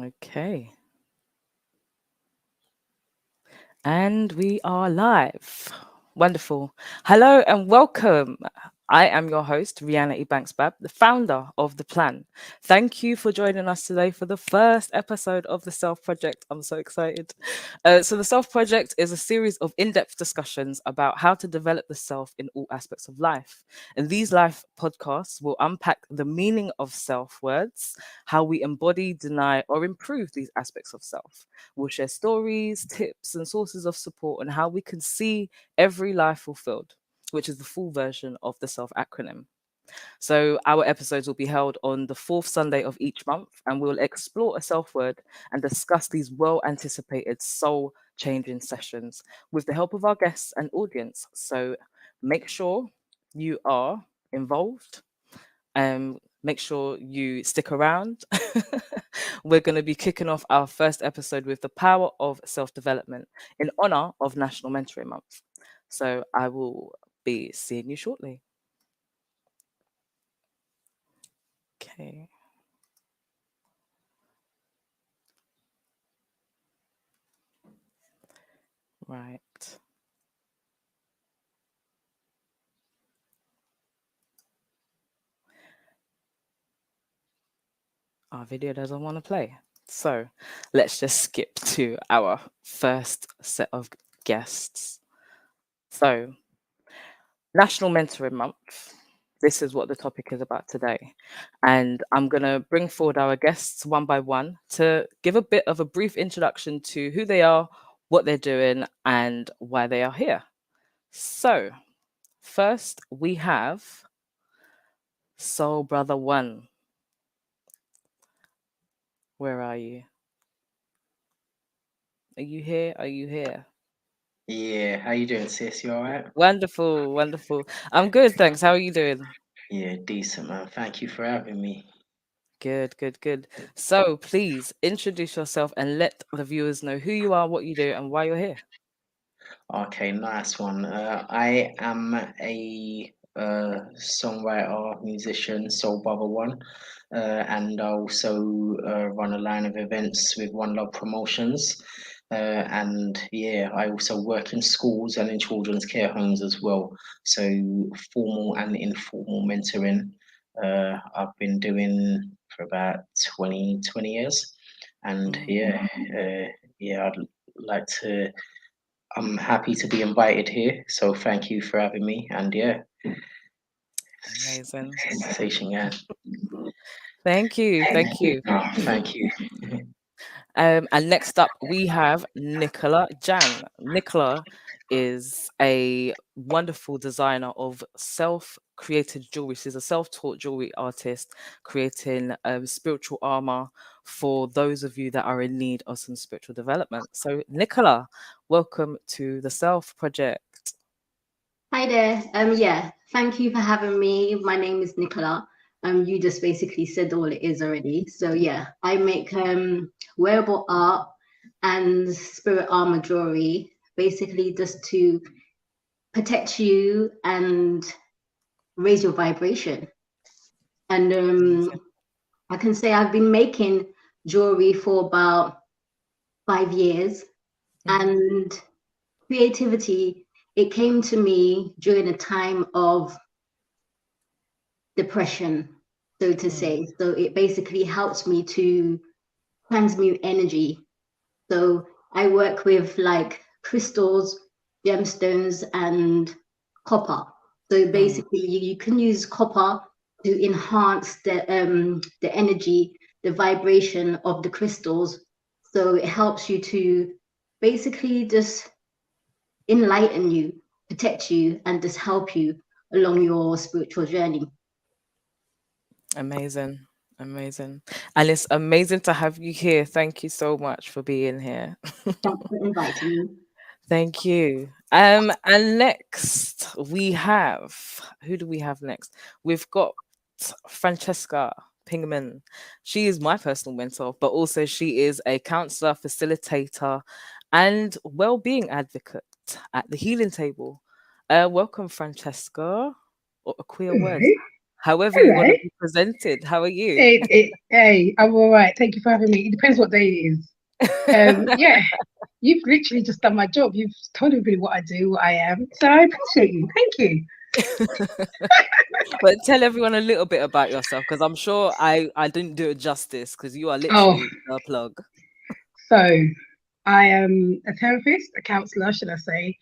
Okay. And we are live. Wonderful. Hello and welcome. I am your host, Rihanna Ebanks-Babb, the founder of The Plan. Thank you for joining us today for the first episode of the S.E.L.F Project. I'm so excited. So the S.E.L.F Project is a series of in-depth discussions about how to develop the self in all aspects of life. And these live podcasts will unpack the meaning of self words, how we embody, deny, or improve these aspects of self. We'll share stories, tips, and sources of support on how we can see every life fulfilled, which is the full version of the S.E.L.F acronym. So, our episodes will be held on the fourth Sunday of each month, and we'll explore a self word and discuss these well anticipated soul changing sessions with the help of our guests and audience. So, make sure you are involved. Make sure you stick around. We're going to be kicking off our first episode with the power of self development in honor of National Mentoring Month. So I will be seeing you shortly. Okay. Right. Our video doesn't want to play. So let's just skip to our first set of guests. So, National Mentoring Month. This is what the topic is about today. And I'm going to bring forward our guests one by one to give a bit of a brief introduction to who they are, what they're doing, and why they are here. So, first, we have Soul Brother One. Where are you? Are you here? Are you here? Yeah, how you doing, sis? You all right? Wonderful, wonderful. I'm good, thanks. How are you doing? Yeah, decent, man. Thank you for having me. Good, good, good. So please introduce yourself and let the viewers know who you are, what you do, and why you're here. Okay, nice one. I am a songwriter, musician, Soul Brother One, and I also run a line of events with One Love Promotions. And yeah, I also work in schools and in children's care homes as well. So formal and informal mentoring. I've been doing for about 20 years. And Mm, yeah, I'd like to. I'm happy to be invited here, so thank you for having me. And yeah, amazing. sensation, yeah. Thank you, thank you. Thank you. And next up, we have Nicola Jan. Nicola is a wonderful designer of self-created jewelry. She's a self-taught jewelry artist, creating spiritual armor for those of you that are in need of some spiritual development. So, Nicola, welcome to the Self Project. Hi there. Yeah, thank you for having me. My name is Nicola. You just basically said all it is already. So yeah, I make wearable art and spirit armor jewelry, basically just to protect you and raise your vibration. And Amazing. I can say I've been making jewelry for about 5 years, Mhm. and creativity, it came to me during a time of depression, so to Mm, say. So it basically helps me to transmute energy. So I work with like crystals, gemstones, and copper. So mm. basically, you can use copper to enhance the energy, the vibration of the crystals. So it helps you to basically just enlighten you, protect you, and just help you along your spiritual journey. Amazing. Amazing. And it's amazing to have you here. Thank you so much for being here. Thanks for inviting me. Thank you. And next we have, who do we have next? We've got Franchesca Pingman. She is my personal mentor, but also she is a counselor, facilitator, and well-being advocate at the Healing Table. Welcome, Francesca. Or a queer word. however you want Hello. to be presented. How are you? Hey, I'm all right. Thank you for having me. It depends what day it is. Yeah, you've literally just done my job. You've told everybody what I do, what I am. So I appreciate you. Thank you. But tell everyone a little bit about yourself, because I'm sure I didn't do it justice, because you are Oh, literally a plug. so I am a therapist, a counselor, should I say.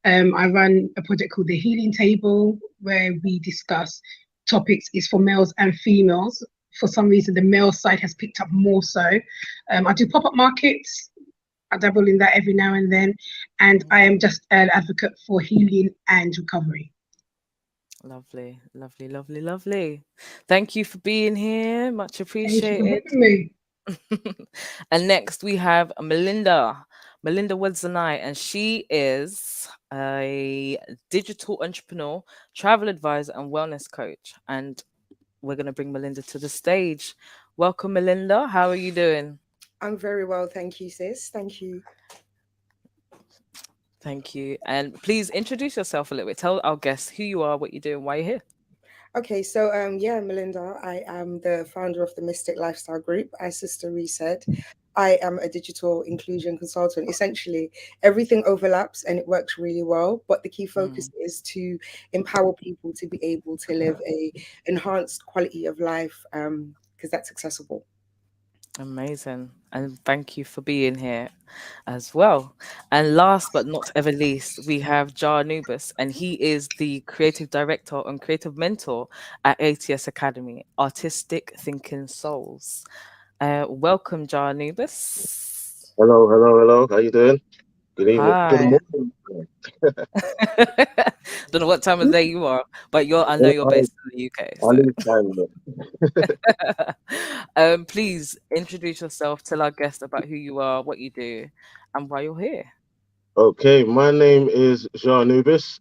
I run a project called the Healing Table, where we discuss topics is for males and females. For some reason, the male side has picked up more so. I do pop up markets. I dabble in that every now and then, and I am just an advocate for healing and recovery. Lovely, lovely, lovely, lovely. Thank you for being here. Much Thank you for appreciated. having me. And next we have Melinda. Melinda Woods-Zanai, and she is a digital entrepreneur, travel advisor, and wellness coach. And we're going to bring Melinda to the stage. Welcome, Melinda. How are you doing? I'm very well, thank you, sis. Thank you. Thank you. And please introduce yourself a little bit. Tell our guests who you are, what you do, and why you're here. Okay, so yeah, Melinda, I am the founder of the Mystic Lifestyle Group. As Sister Ree said, I am a digital inclusion consultant. Essentially, everything overlaps and it works really well. But the key focus Mm, is to empower people to be able to live a enhanced quality of life, because that's accessible. amazing. And thank you for being here as well. And last but not ever least, we have Jah'Anubis, and he is the creative director and creative mentor at ATS Academy, Artistic Thinking Souls. Welcome, Jah'Anubis. Hello. How you doing? Good evening. Good Hi. morning. Don't know what time of day you are, but I know Yeah, you're based in the UK. I need time. Please introduce yourself, tell our guest about who you are, what you do, and why you're here. Okay, my name is Jah'Anubis,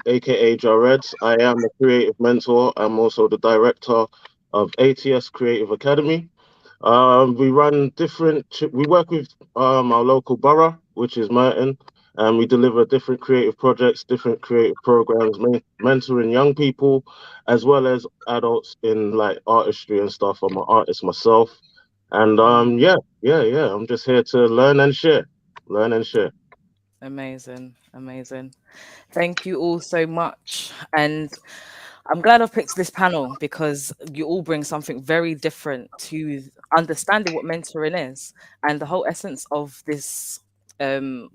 aka Jared. I am a creative mentor. I'm also the director of ATS Creative Academy. We run we work with our local borough, which is Merton, and we deliver different creative projects, different creative programs, mentoring young people as well as adults in like artistry and stuff. I'm an artist myself. And Mm, yeah. I'm just here to learn and share. Learn and share. amazing, amazing. Thank you all so much. And I'm glad I've picked this panel because you all bring something very different to understanding what mentoring is. And the whole essence of this um,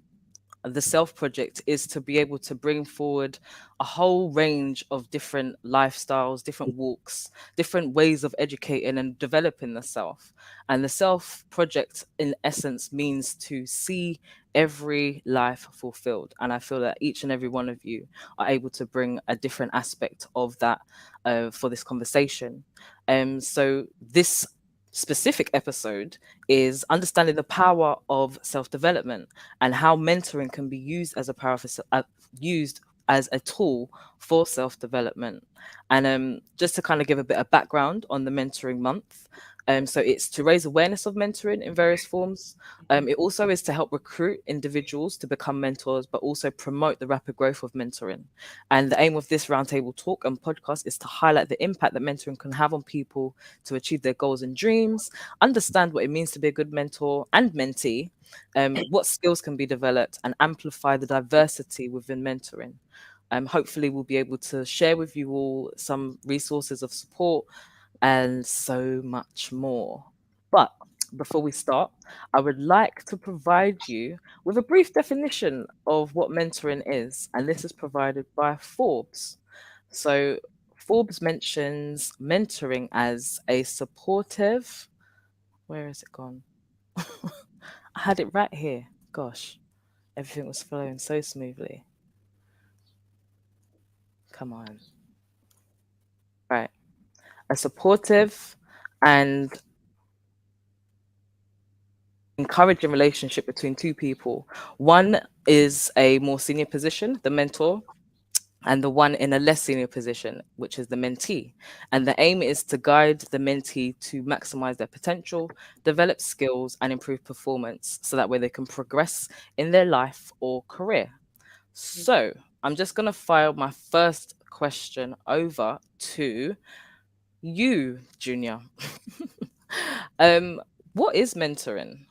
the self project is to be able to bring forward a whole range of different lifestyles, different walks, different ways of educating and developing the self. And the self project, in essence, means to see every life fulfilled. And I feel that each and every one of you are able to bring a different aspect of that for this conversation. So, this specific episode is understanding the power of self development and how mentoring can be used as a used as a tool for self-development. And just to kind of give a bit of background on the mentoring month, so it's to raise awareness of mentoring in various forms. It also is to help recruit individuals to become mentors, but also promote the rapid growth of mentoring. And the aim of this roundtable talk and podcast is to highlight the impact that mentoring can have on people to achieve their goals and dreams, understand what it means to be a good mentor and mentee, what skills can be developed, and amplify the diversity within mentoring. Hopefully, we'll be able to share with you all some resources of support and so much more. But before we start, I would like to provide you with a brief definition of what mentoring is, and this is provided by Forbes. So, Forbes mentions mentoring as a supportive. Where has it gone? I had it right here. Gosh, everything was flowing so smoothly. Come on. Right. A supportive and encouraging relationship between two people. One is a more senior position, the mentor, and the one in a less senior position, which is the mentee. And the aim is to guide the mentee to maximize their potential, develop skills, and improve performance so that way they can progress in their life or career. So I'm just going to file my first question over to You, Junior, um, what is mentoring?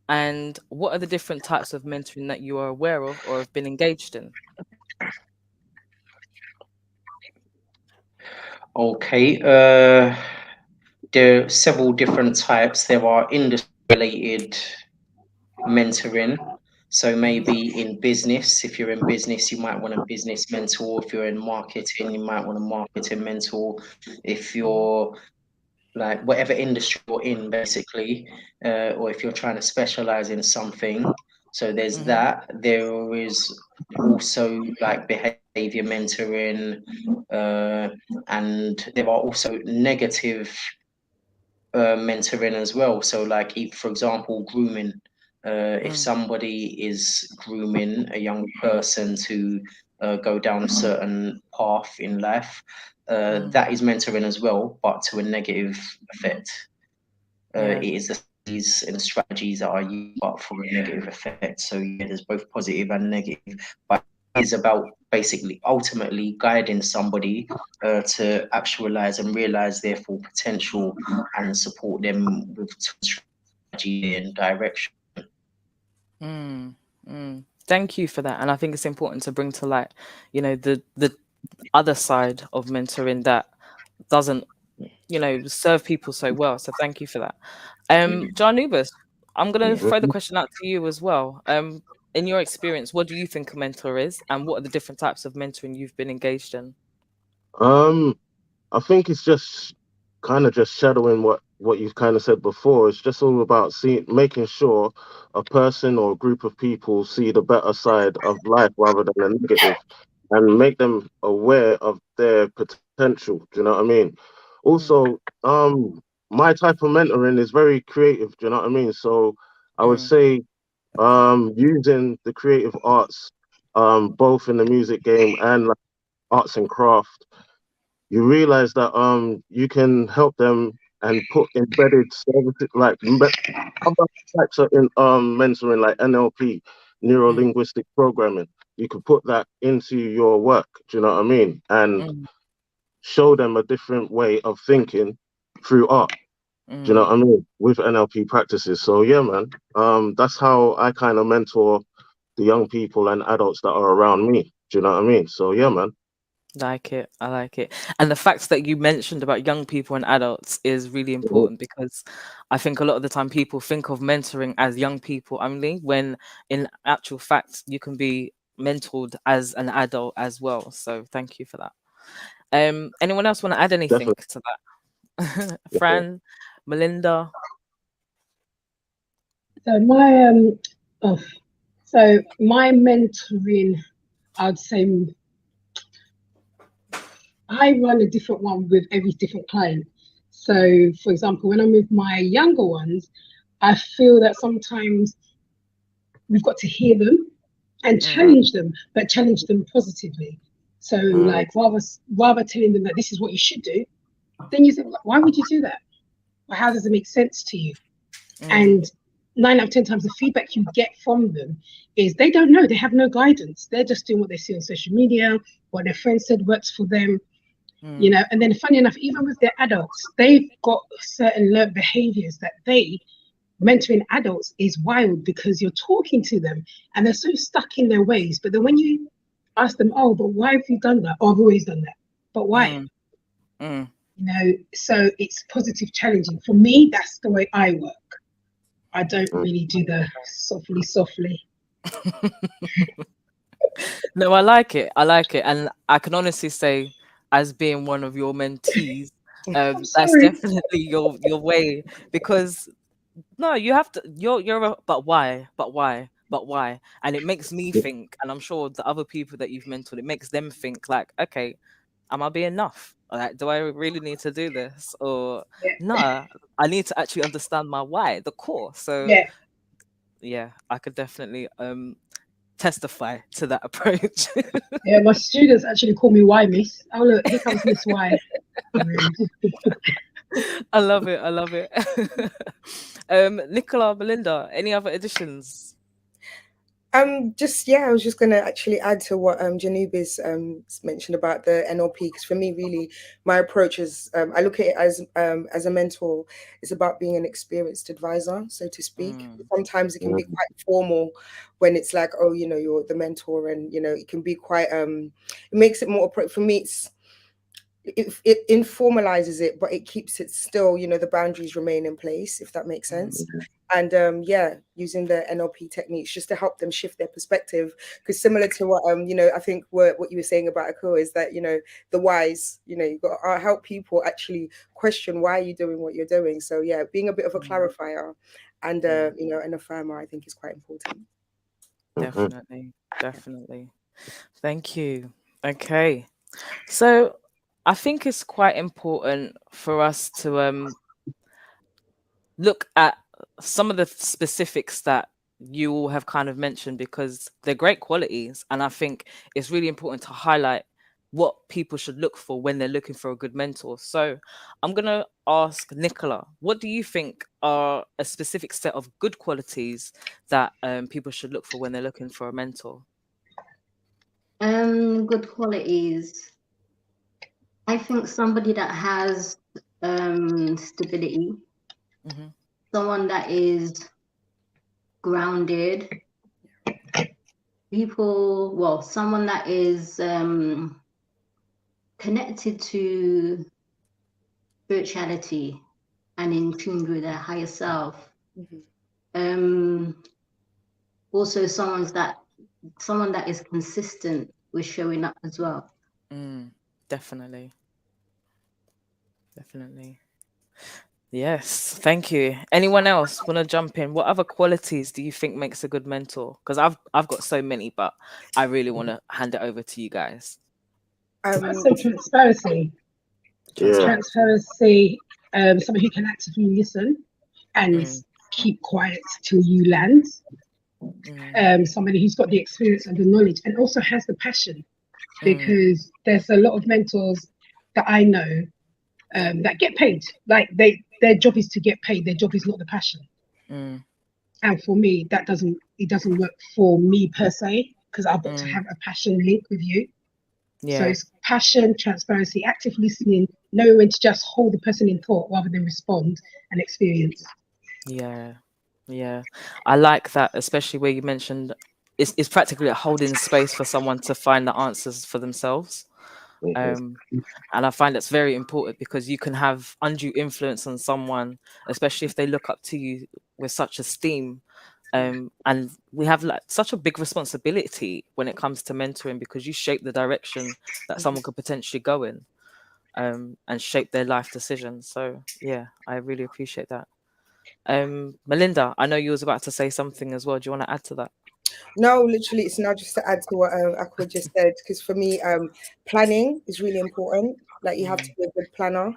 And what are the different types of mentoring that you are aware of or have been engaged in? Okay, there are several different types. There are industry related mentoring. So Hmm. maybe in business, if you're in business, you might want a business mentor. If you're in marketing, you might want a marketing mentor. If Hmm. you're like whatever industry you're in, basically, or if you're trying to specialize in something. So there's Hmm. that. There is also like behavior mentoring, uh, and there are also negative mentoring as well. So, like, if, for example, grooming. If Mm, somebody is grooming a young person to go down a certain path in life, mm, that is mentoring as well, but to a negative effect. yeah. It is the strategies and strategies that are used, but for a negative effect. So, yeah, there's both positive and negative, but it is about basically ultimately guiding somebody to actualize and realize their full potential and support them with strategy and direction. Mm, Thank you for that. And I think it's important to bring to light, the other side of mentoring that doesn't, serve people so well. So thank you for that. Jah'Anubis, I'm gonna throw the question out to you as well. In your experience, what do you think a mentor is, and what are the different types of mentoring you've been engaged in? Um, I think it's just kind of just shadowing what you've kind of said before. It's just all about seeing, making sure a person or a group of people see the better side of life rather than the negative, and make them aware of their potential. Do you know what I mean? Mm, Also, my type of mentoring is very creative. Do you know what I mean? So I would mm, say, using the creative arts, both in the music game and like arts and craft, you realize that you can help them and put embedded services like other types of mentoring like NLP, neuro mm, linguistic programming. You could put that into your work. Do you know what I mean? And mm, show them a different way of thinking through art. Do you know mm. what I mean? With NLP practices. So yeah, man. That's how I kind of mentor the young people and adults that are around me. Do you know what I mean? So yeah, man. Like it. I like it. And the facts that you mentioned about young people and adults is really Mhm. important because I think a lot of the time people think of mentoring as young people only, when in actual fact you can be mentored as an adult as well. So thank you for that. Anyone else want to add anything Definitely. to that? Fran, Melinda? So oh, so my mentoring, I'd say I run a different one with every different client. Mm, So, for example, when I'm with my younger ones, I feel that sometimes we've got to hear them and mm, challenge them, but challenge them positively. So, Mm, like rather telling them that this is what you should do, then you think, why would you do that? Or how does it make sense to you? mm, And 9 out of 10 times the feedback you get from them is they don't know, they have no guidance. They're just doing what they see on social media, what their friends said works for them, mm, and then funny enough, even with their adults, they've got certain learned behaviors that they mentoring adults is wild because you're talking to them and they're so stuck in their ways. But then when you ask them, oh, but why have you done that? Oh, I've always done that. But why? mm, mm. So it's positive challenging. For me, that's the way I work. I don't mm. really do the softly. No, I like it. I like it. And I can honestly say, as being one of your mentees, I'm that's sorry. definitely your way. Because no, you have to. But why? But why? But why? And it makes me think, and I'm sure the other people that you've mentored, it makes them think like, okay, am I being enough? Like, do I really need to do this? Or Yeah, no, I need to actually understand my why, the core. So yeah, yeah, I could definitely testify to that approach. yeah. My students actually call me Y Miss. Oh look, here comes Miss Y. I love it. I love it. Nicola, Melinda, any other additions? Just yeah, I was just gonna actually add to what Janubis mentioned about the NLP, because for me, really, my approach is I look at it as a mentor. It's about being an experienced advisor, so to speak. Mm, Sometimes it can be Mm, quite formal when it's like, oh, you're the mentor, and it can be quite it makes it more for me. It informalizes it, but it keeps it still, the boundaries remain in place, if that makes mm, sense. And yeah, using the NLP techniques just to help them shift their perspective. Because similar to what I think what you were saying about Akua is that the whys, you've got to help people actually question why you're doing what you're doing. So yeah, being a bit of a mm, clarifier and mm. an affirmer, I think is quite important. mhm. Definitely, definitely. Thank you. Okay. So I think it's quite important for us to look at some of the specifics that you all have kind of mentioned because they're great qualities. And I think it's really important to highlight what people should look for when they're looking for a good mentor. So I'm going to ask Nicola, what do you think are a specific set of good qualities that people should look for when they're looking for a mentor? Good qualities. I think somebody that has stability, Hmm. someone that is grounded, someone that is connected to spirituality and in tune with their higher self. Mhm. Um, Also, someone that is consistent with showing up as well. Mm, definitely. Definitely. Yes, thank you. Anyone else want to jump in? What other qualities do you think makes a good mentor? Because I've got so many, but I really want to hand it over to you guys. I'd Um, say transparency. Yeah. Transparency. Transparency, someone who can actively listen and Mm, keep quiet till you land. mm, Somebody who's got the experience and the knowledge and also has the passion, mm, because there's a lot of mentors that I know that get paid. Like their job is to get paid. Their job is not the passion. mm, And for me, it doesn't work for me per se, because I've got to mm. have a passion link with you. So Yeah, it's passion, transparency, active listening, knowing when to just hold the person in thought rather than respond and experience. yeah, yeah. I like that, especially where you mentioned it's practically a holding space for someone to find the answers for themselves. Mhm. Um, and I find that's very important because you can have undue influence on someone, especially if they look up to you with such esteem. And we have like such a big responsibility when it comes to mentoring because you shape the direction that someone could potentially go in, and shape their life decisions. So yeah, I really appreciate that. Melinda, I know you was about to say something as well. Do you want to add to that? No, literally, it's now just to add to what Aqua just said, because for me, planning is really important. Like you have to Mm, be a good planner.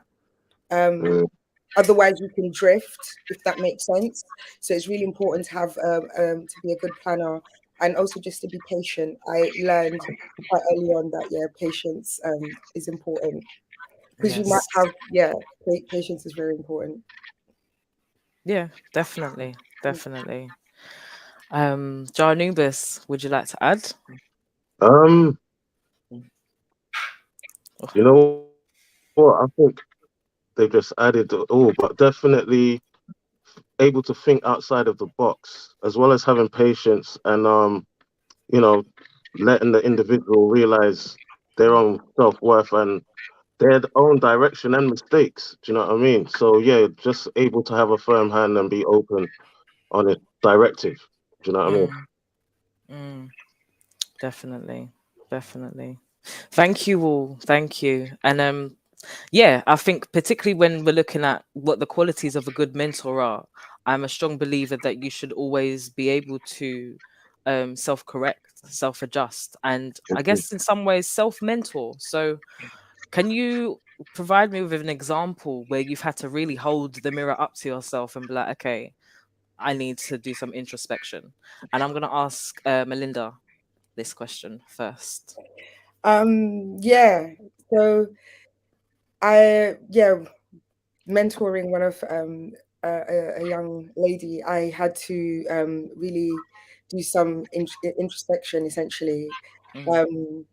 Um, Mm, Otherwise, you can drift, if that makes sense. So it's really important to have to be a good planner and also just to be patient. I learned quite early on that patience is important because you might yes. have patience is very important. Yeah, definitely. Definitely. Jah'Anubis, would you like to add? um, you know what? I think they just added it all, but definitely able to think outside of the box, as well as having patience and you know, letting the individual realize their own self-worth and their own direction and mistakes. Do you know what I mean? So yeah, just able to have a firm hand and be open on a directive. Do you know what I mean? Mm, mm, definitely. Definitely. Thank you all. Thank you. And yeah, I think particularly when we're looking at what the qualities of a good mentor are, I'm a strong believer that you should always be able to self-correct, self-adjust, and I Mhm. guess in some ways self-mentor. So can you provide me with an example where you've had to really hold the mirror up to yourself and be like, okay, I need to do some introspection? And I'm going to ask Melinda this question first. Yeah. So mentoring one of a young lady, I had to really do some introspection, essentially. Mm.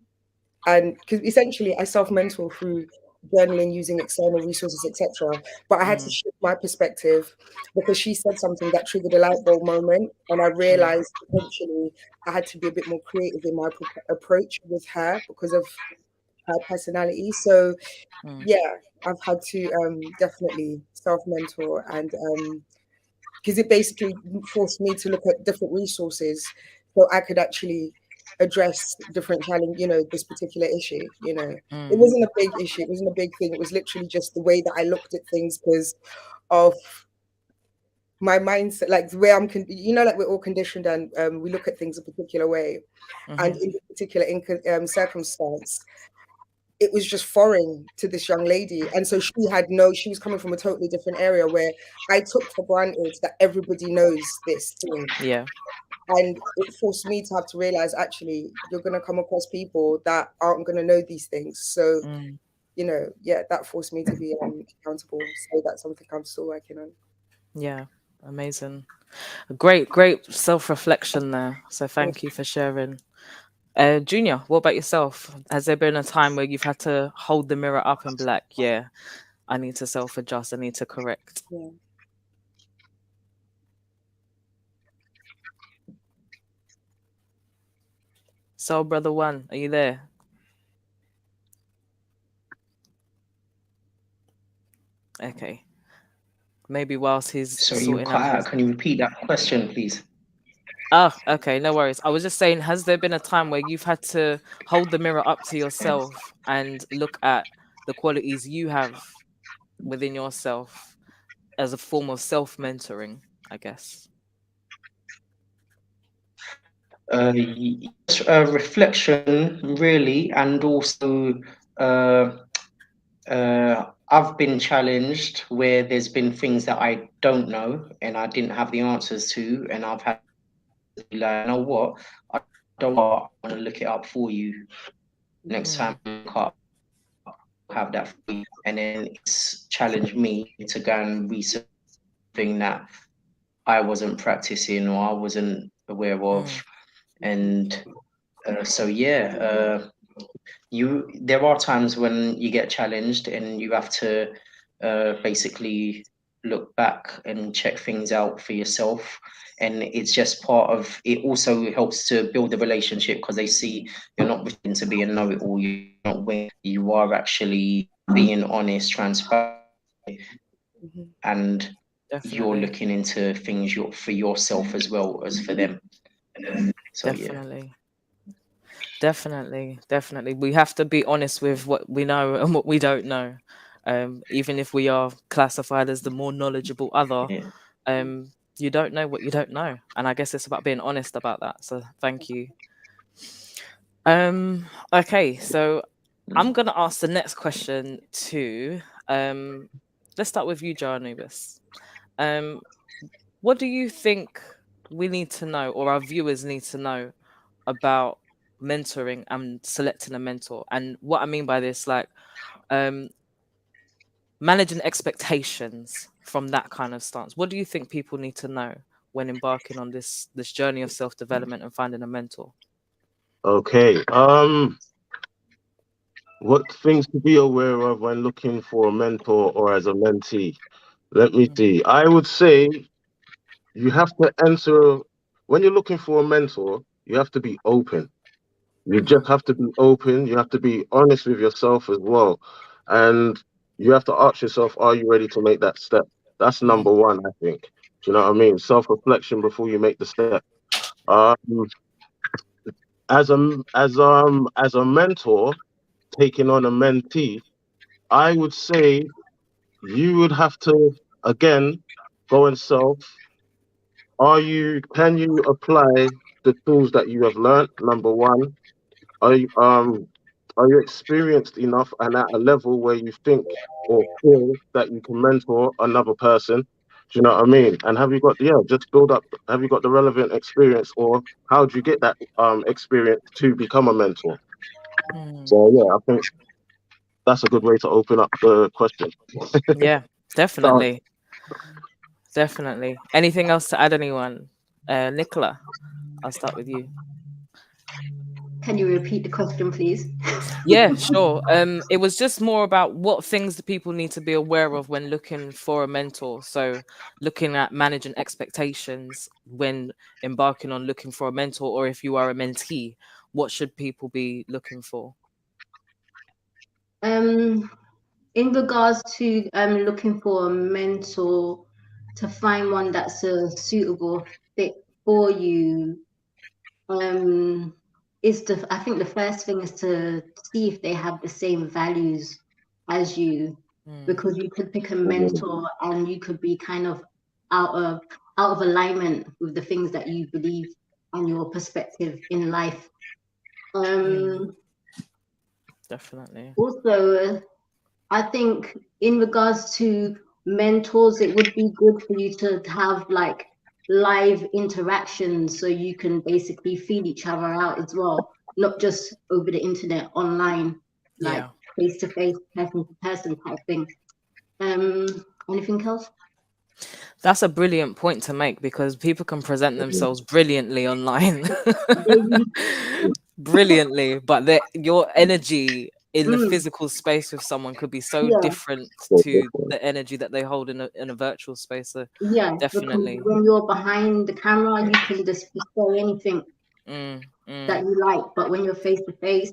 And because essentially I self-mentor through journaling, using external resources, etc. But I had to Mm. shift my perspective because she said something that triggered a light bulb moment, and I Mm. realized potentially I had to be a bit more creative in my approach with her because of her personality. So Mm. yeah, I've had to definitely self-mentor, and because it basically forced me to look at different resources so I could actually address different challenge, this particular issue. It Mm. wasn't a big issue, it wasn't a big thing. It was literally just the way that I looked at things because of my mindset, like the way like we're all conditioned, and we look at things a particular way. And Mhm. in this particular circumstance, it was just foreign to this young lady. And so she was coming from a totally different area where I took for granted that everybody knows this thing. Yeah. And it forced me to have to realize, actually, you're going to come across people that aren't going to know these things. So, Mm. yeah, that forced me to be accountable. So that's something I'm still working on. Yeah. Amazing. Great self-reflection there. So thank you for sharing. Junior, what about yourself? Has there been a time where you've had to hold the mirror up and be like, yeah, I need to self-adjust, I need to correct? Yeah. Soul Brother One, are you there? Okay. Maybe whilst he's So you sorting cut out out. his. Can you repeat that question, please? Ah, okay, no worries. I was just saying, has there been a time where you've had to hold the mirror up to yourself and look at the qualities you have within yourself as a form of self-mentoring, I guess? Yes, reflection, really, and also uh, I've been challenged where there's been things that I don't know and I didn't have the answers to, and I've had to be like, you know what, I don't want to look it up for you next Mm, time. I can't have that for you, and then it's challenged me to go and research thing that I wasn't practicing or I wasn't aware of, mm, and so yeah. There are times when you get challenged and you have to basically look back and check things out for yourself, and it's just part of it. Also helps to build a relationship because they see you're not written to be a know-it-all. You're not when you are actually being honest, transparent, Mhm. and you're definitely, looking into things for yourself as well as for them. So yeah. definitely. Definitely. We have to be honest with what we know and what we don't know. Even if we are classified as the more knowledgeable other, Yeah. you don't know what you don't know. And I guess it's about being honest about that. So thank you. Okay, so I'm gonna ask the next question too. Um, let's start with you, Jah'Anubis. Um, what do you think we need to know, or our viewers need to know, about mentoring and selecting a mentor? And what I mean by this, like, um, managing expectations from that kind of stance. What do you think people need to know when embarking on this journey of self development and finding a mentor? Okay. What things to be aware of when looking for a mentor or as a mentee? Let me Mm, see. I would say you have to enter when you're looking for a mentor, you have to be open. You just mm, have to be open. You have to be honest with yourself as well. And you have to ask yourself, are you ready to make that step? That's number mm, one, I think. Do you know what I mean? Self-reflection before you make the step. Um, as a mentor, taking on a mentee, I would say you would have to again go and self. Can you apply the tools that you have learned? Number one. Are you experienced enough and at a level where you think or feel that you can mentor another person? Do you know what I mean? And have you got just build up, have you got the relevant experience, or how do you get that experience to become a mentor? mm. So yeah, I think that's a good way to open up the question. Yeah, So definitely. Definitely. Anything else to add, anyone? Nicola, I'll start with you. Can you repeat the question, please? Yeah, sure. It was just more about what things do people need to be aware of when looking for a mentor. So, looking at managing expectations when embarking on looking for a mentor, or if you are a mentee, what should people be looking for? Um, in regards to looking for a mentor, to find one that's a suitable fit for you, um, I think the first thing is to see if they have the same values as you, Mm, because you could pick a mentor and you could be kind of out of out of alignment with the things that you believe and your perspective in life. mm, Um, definitely. Also, I think in regards to mentors, it would be good for you to have like live interactions so you can basically feel each other out as well, not just over the internet, online, like Yeah. face to face, person to person type thing. Um, Anything else? That's a brilliant point to make because people can present themselves brilliantly online. They really, Brilliantly, but your energy in the mm, physical space with someone could be so yeah, different to the energy that they hold in a virtual space. So yeah, because definitely. when you're behind the camera, you can just say anything Mm, that mm, you like, but when you're face to face,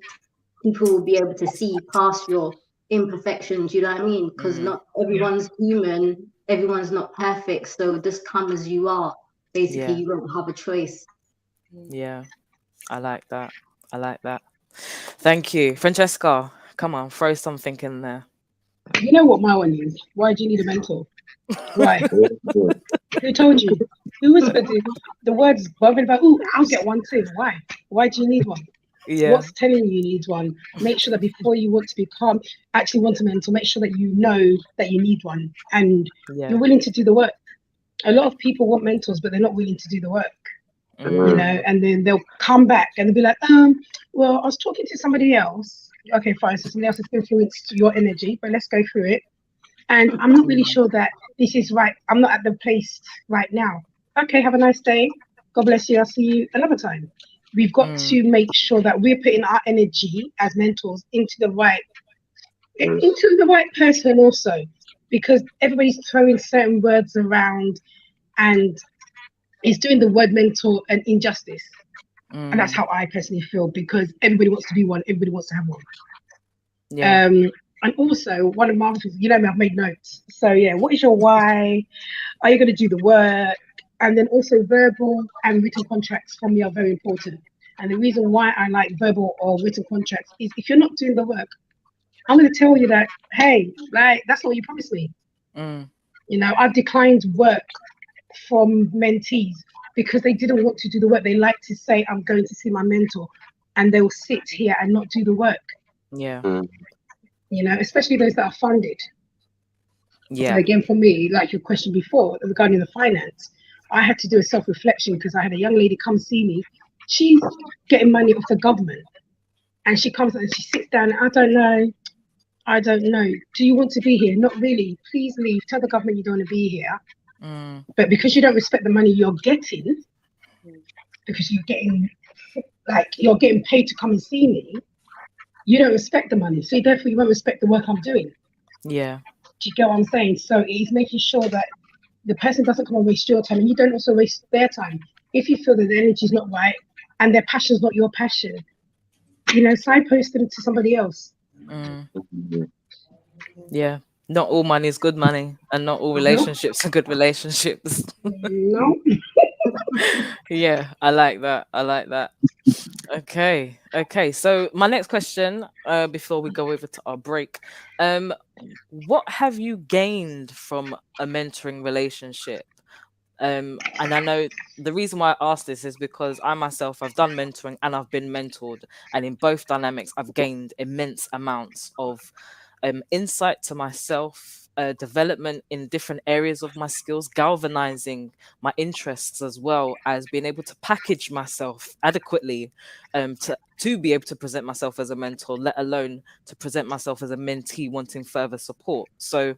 people will be able to see past your imperfections, you know what I mean? Because mm, not everyone's human, everyone's not perfect. So just come as you are. Basically, yeah, you don't have a choice. yeah. I like that. I like that. Thank you. Francesca, come on, throw something in there. You know what my one is? Why do you need a mentor? Why? Who told you? Who whispered the words bothering about, oh, I'll get one too. Why? Why do you need one? Yeah, What's telling you need one? Make sure that before you want to become, actually want a mentor, make sure that you know that you need one and yeah. you're willing to do the work. A lot of people want mentors, but they're not willing to do the work, Mm, and then they'll come back and they'll be like, well, I was talking to somebody else. Okay, fine. So somebody else has influenced your energy, but let's go through it. And I'm not really mm, sure that this is right. I'm not at the place right now. Okay, have a nice day. God bless you. I'll see you another time. We've got mm, to make sure that we're putting our energy as mentors into the right person also, because everybody's throwing certain words around and it's doing the word mentor an injustice. And that's mm. how I personally feel, because everybody wants to be one, everybody wants to have one. Yeah, Um, and also, one of my other things, you know me, I've made notes. So, yeah, what is your why? Are you going to do the work? And then also, verbal and written contracts for me are very important. And the reason why I like verbal or written contracts is if you're not doing the work, I'm going to tell you that, hey, like, that's not what you promised me. mm, I've declined work from mentees because they didn't want to do the work. They like to say, I'm going to see my mentor, and they'll sit here and not do the work, yeah, especially those that are funded. And yeah. again, for me, like your question before regarding the finance, I had to do a self reflection because I had a young lady come see me. She's getting money off the government, and she comes and she sits down. I don't know. I don't know. Do you want to be here? Not really. Please leave. Tell the government you don't want to be here. Mm, But because you don't respect the money you're getting, because you're getting paid to come and see me, you don't respect the money. So therefore you won't respect the work I'm doing. yeah, Do you get what I'm saying? So it's making sure that the person doesn't come and waste your time and you don't also waste their time. If you feel that the energy is not right and their passion is not your passion, signpost them to somebody else. mm, yeah. Not all money is good money, and not all No, relationships are good relationships. no. Yeah, I like that. I like that. Okay, okay. So my next question, before we go over to our break, um, what have you gained from a mentoring relationship? And I know the reason why I asked this is because I myself have done mentoring and I've been mentored, and in both dynamics, I've gained immense amounts of insight to myself, development in different areas of my skills, galvanizing my interests, as well as being able to package myself adequately to be able to present myself as a mentor, let alone to present myself as a mentee wanting further support. So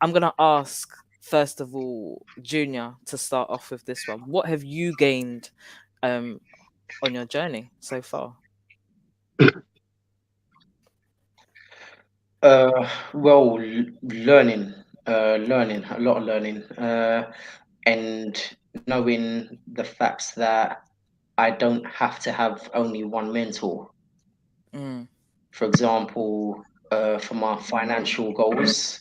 I'm going to ask. first of all, Junior, to start off with this one. What have you gained um, on your journey so far? Well, learning, learning, a lot of learning, and knowing the facts that I don't have to have only one mentor. Mm, For example, for my financial goals,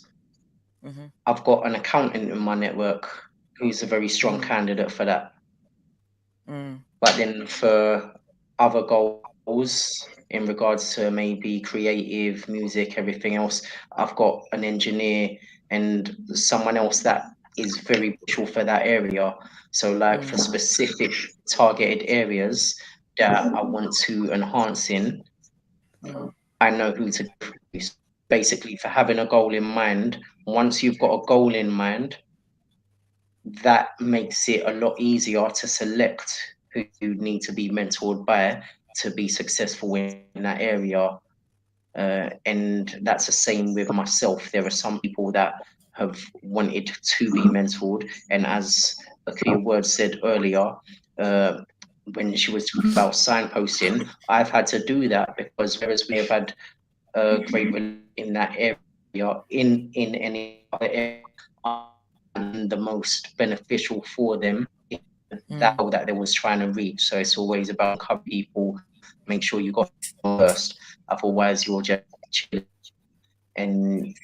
mm-hmm, I've got an accountant in my network who's a very strong mm, candidate for that. mm, But then for other goals in regards to maybe creative, music, everything else, I've got an engineer and someone else that is very crucial for that area. So, like for mm, specific targeted areas that I want to enhance in, mm, I know who to go through. So basically, for having a goal in mind, once you've got a goal in mind, that makes it a lot easier to select who you need to be mentored by to be successful in that area. And that's the same with myself. There are some people that have wanted to be mentored, and as Akuya Word said earlier, uh, when she was talking about signposting, I've had to do that because whereas we have had a great in that area, in any other area, and the most beneficial for them in that mm. goal that they was trying to reach. So it's always about encouraging people, make sure you got first, otherwise you're just chilling and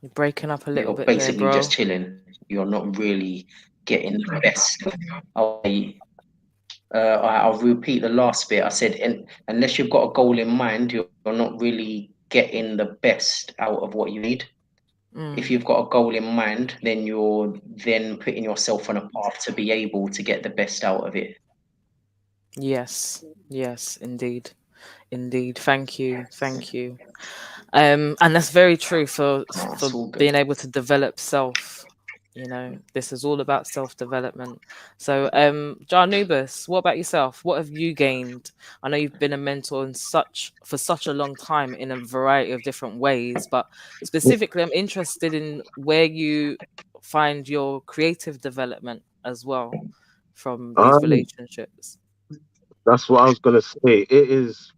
You're breaking up a little you're bit there, basically just bro. chilling. You're not really getting the best. I'll repeat the last bit. I said, unless you've got a goal in mind, you're not really getting the best out of what you need. If Mm. you've got a goal in mind, then you're then putting yourself on a path to be able to get the best out of it. Yes, yes, indeed. Indeed. Thank you. Thank you. And that's very true Oh, for it's all being good. able to develop self. You know, this is all about self development. So, Jah'Anubis, what about yourself? What have you gained? I know you've been a mentor in such for such a long time in a variety of different ways, but specifically, I'm interested in where you find your creative development as well from these Um, relationships. that's what I was gonna say. It is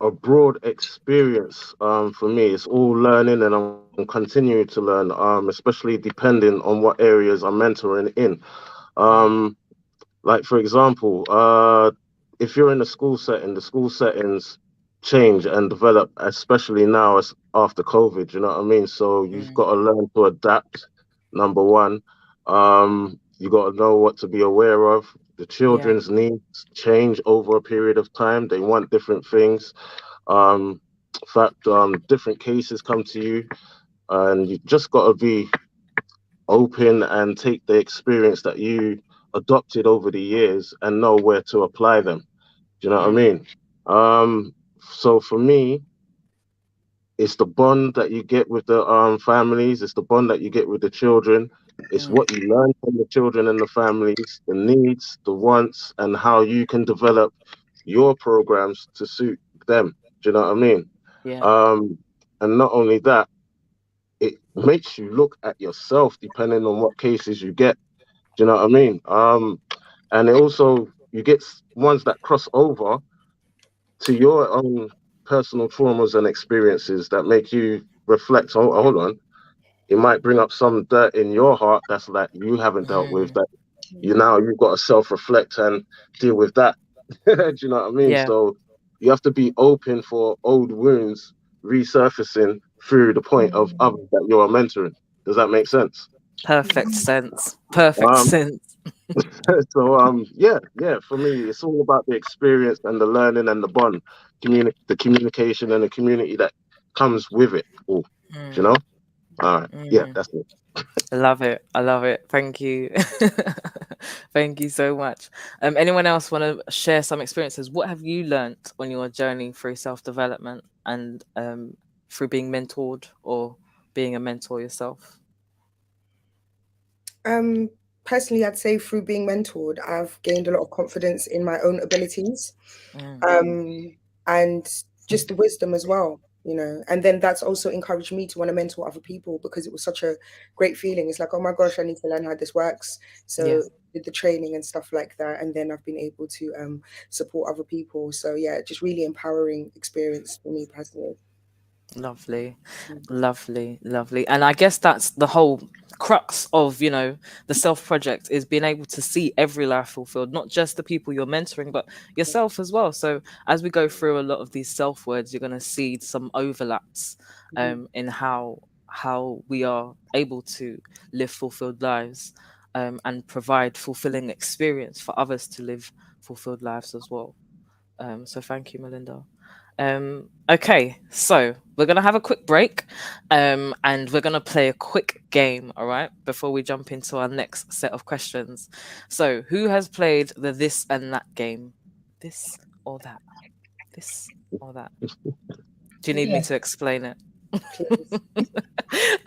a broad experience for me. It's all learning, and I'm continuing to learn, especially depending on what areas I'm mentoring in. Mm, Um, like for example, if you're in a school setting, the school settings change and develop, especially now as after COVID. You know what I mean? So you've mm, got to learn to adapt. Number one, you got to know what to be aware of. The yeah. children's needs change over a period of time. They want different things. Um, in fact, different cases come to you, and you just got to be open and take the experience that you adopted over the years and know where to apply them. Do you know what I Mm, mean? Um, so for me, it's the bond that you get with the families, it's the bond that you get with the children, it's mm, what you learn from the children and the families, the needs, the wants, and how you can develop your programs to suit them. Do you know what I mean? yeah. Um, and not only that, it makes you look at yourself depending on what cases you get. Do you know what I mean? And it also you get ones that cross over to your own personal traumas and experiences that make you reflect. Oh, hold on, it might bring up some dirt in your heart that's like you haven't dealt with. Mm, That you've got to self-reflect and deal with that. Do you know what I mean? yeah. So you have to be open for old wounds resurfacing through the point of others that you're mentoring. Does that make sense? Perfect sense. Perfect Um, sense. so yeah. For me, it's all about the experience and the learning and the bond, the communication and the community that comes with it. All, you Mm, know. All right. Yeah, mm. that's it. I love it. I love it. Thank you. Thank you so much. Anyone else want to share some experiences? What have you learnt on your journey through self-development and through being mentored or being a mentor yourself? Um, Personally, I'd say through being mentored, I've gained a lot of confidence in my own abilities, Mm, and just the wisdom as well. you know. And then that's also encouraged me to want to mentor other people, because it was such a great feeling. It's like, oh my gosh, I need to learn how this works. Yeah. So did the training and stuff like that, and then I've been able to support other people. So yeah, just really empowering experience for me personally. Lovely, Mm. lovely, lovely. And I guess that's the whole crux of, the self project, is being able to see every life fulfilled, not just the people you're mentoring, but yourself as well. So as we go through a lot of these self words, you're going to see some overlaps Mhm. in how we are able to live fulfilled lives, and provide fulfilling experience for others to live fulfilled lives as well. So thank you, Melinda. Okay, so we're gonna have a quick break, and we're gonna play a quick game, all right, before we jump into our next set of questions. So, who has played the this and that game? This or that? This or that? Do you need me Yeah. to explain it? Please.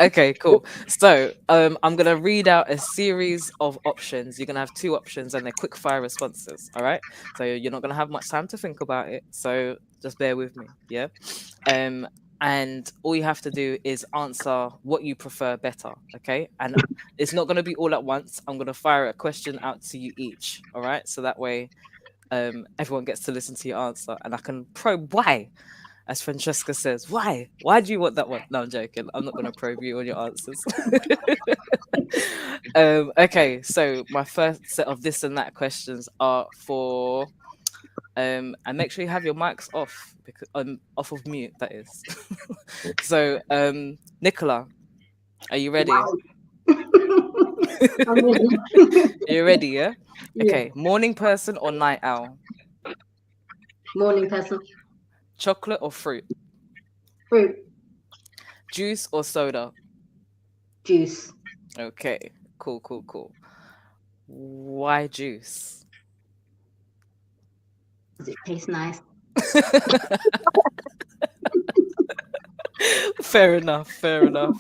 Okay, cool. So, I'm gonna read out a series of options. You're gonna have two options, and they're quick fire responses. All right. So you're not gonna have much time to think about it. So just bear with me. Yeah. Um, and all you have to do is answer what you prefer better. Okay. And it's not gonna be all at once. I'm gonna fire a question out to you each. All right. So that way, everyone gets to listen to your answer, and I can probe why, as Franchesca says. Why? Why do you want that one? No, I'm joking. I'm not going to probe you on your answers. Okay, so my first set of this and that questions are for, and make sure you have your mics off, because off of mute, that is. So, Nicola, are you ready? Wow. I'm ready. Are you ready? Yeah. Yeah. Okay. Morning person or night owl? Morning person. Chocolate or fruit? Fruit. Juice or soda? Juice. Okay. Cool. Cool. Cool. Why juice? Does it taste nice? Fair enough. Fair enough.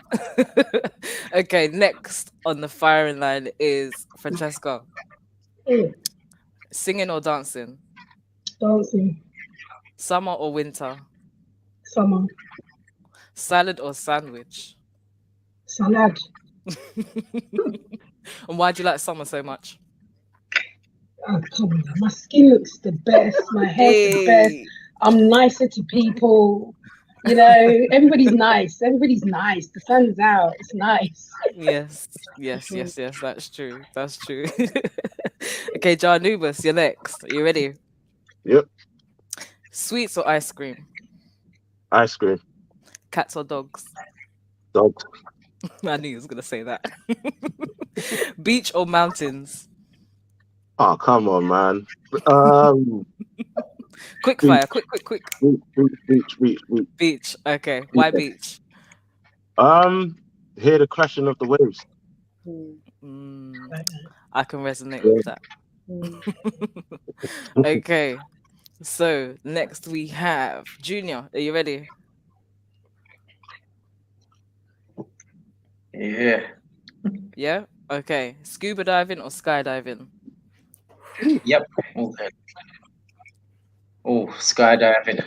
Okay, next on the firing line is Francesca. Mm. Singing or dancing? Dancing. Summer or winter? Summer. Salad or sandwich? Salad. And why do you like summer so much? Oh, come on. My skin looks the best. My hair's the best. Hey. I'm nicer to people. You know, everybody's nice. Everybody's nice. The sun's out. It's nice. Yes, yes, yes, yes. That's true. That's true. Okay, Jah'Anubis, you're next. Are you ready? Yep. Sweets or ice cream? Ice cream. Cats or dogs? Dogs. I knew you was gonna say that. Beach or mountains? Oh, come on, man. Um, Quick beach, fire, quick. beach. Beach. Okay. Why beach? Um, hear the crashing of the waves. Mm. Mm, Like I can resonate Yeah. with that. Mm. Okay. So next we have Junior. Are you ready? Yeah. Yeah. Okay. Scuba diving or skydiving? Yep. All good. Oh, skydiving.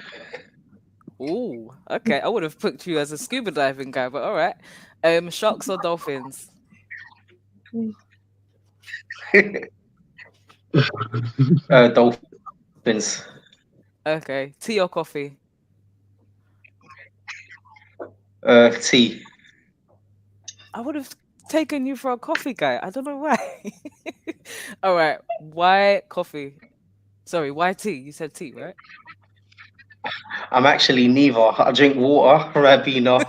Ooh. Okay. I would have put you as a scuba diving guy, but all right. Sharks or dolphins? Dolphins. Okay. Tea or coffee? Tea. I would have taken you for a coffee guy. I don't know why. All right. Why coffee? Sorry, why tea? You said tea, right? I'm actually neither. I drink water, Rabina.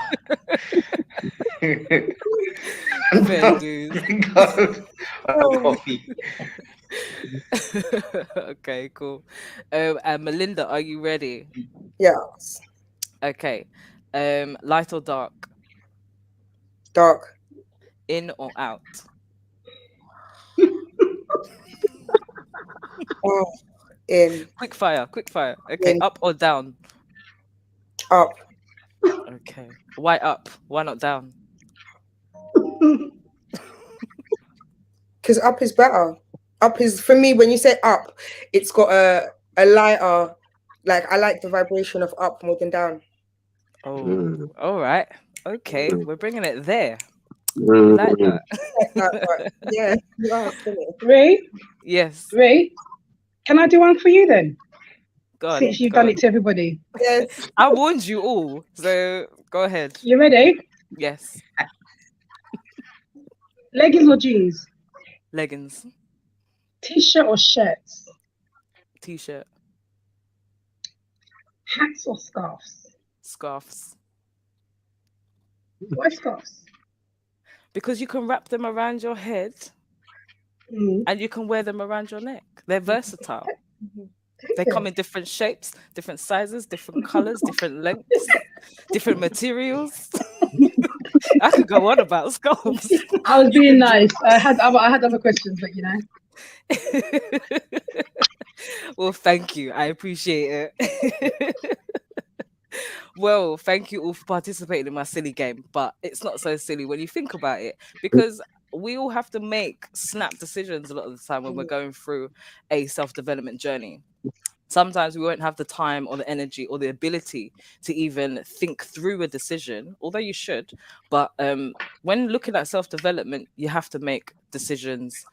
Fair dues. And coffee. Okay, cool. And Melinda, are you ready? Yeah, Okay. Light or dark? dark. In or out? Oh, in, Quick fire, quick fire. Okay, in, up or down? up. Okay. Why up? Why not down? Because up is better. Up is, for me, when you say up, it's got a lighter, like I like the vibration of up more than down. Oh, all right. Okay, we're bringing it there. We like Mm. that. Like that, but yeah, you asked, didn't it? Ray, Yes. Ray, can I do one for you then? Go on. Since you've Go done on. it to everybody. Yes. I warned you all, so go ahead. You ready? Yes. Leggings or jeans? Leggings, T-shirt or shirts? t-shirt, Hats or scarves? scarves. Why scarves? Because you can wrap them around your head Mm. and you can wear them around your neck. They're versatile. They come Okay. in different shapes, different sizes, different colors, different lengths, different materials. I could go on about scarves. I was You being can do. nice. I had other questions, but you know. Well, thank you. I appreciate it. Well, thank you all for participating in my silly game, but it's not so silly when you think about it because we all have to make snap decisions a lot of the time when we're going through a self development journey. Sometimes we won't have the time or the energy or the ability to even think through a decision, although you should. But when looking at self development, you have to make decisions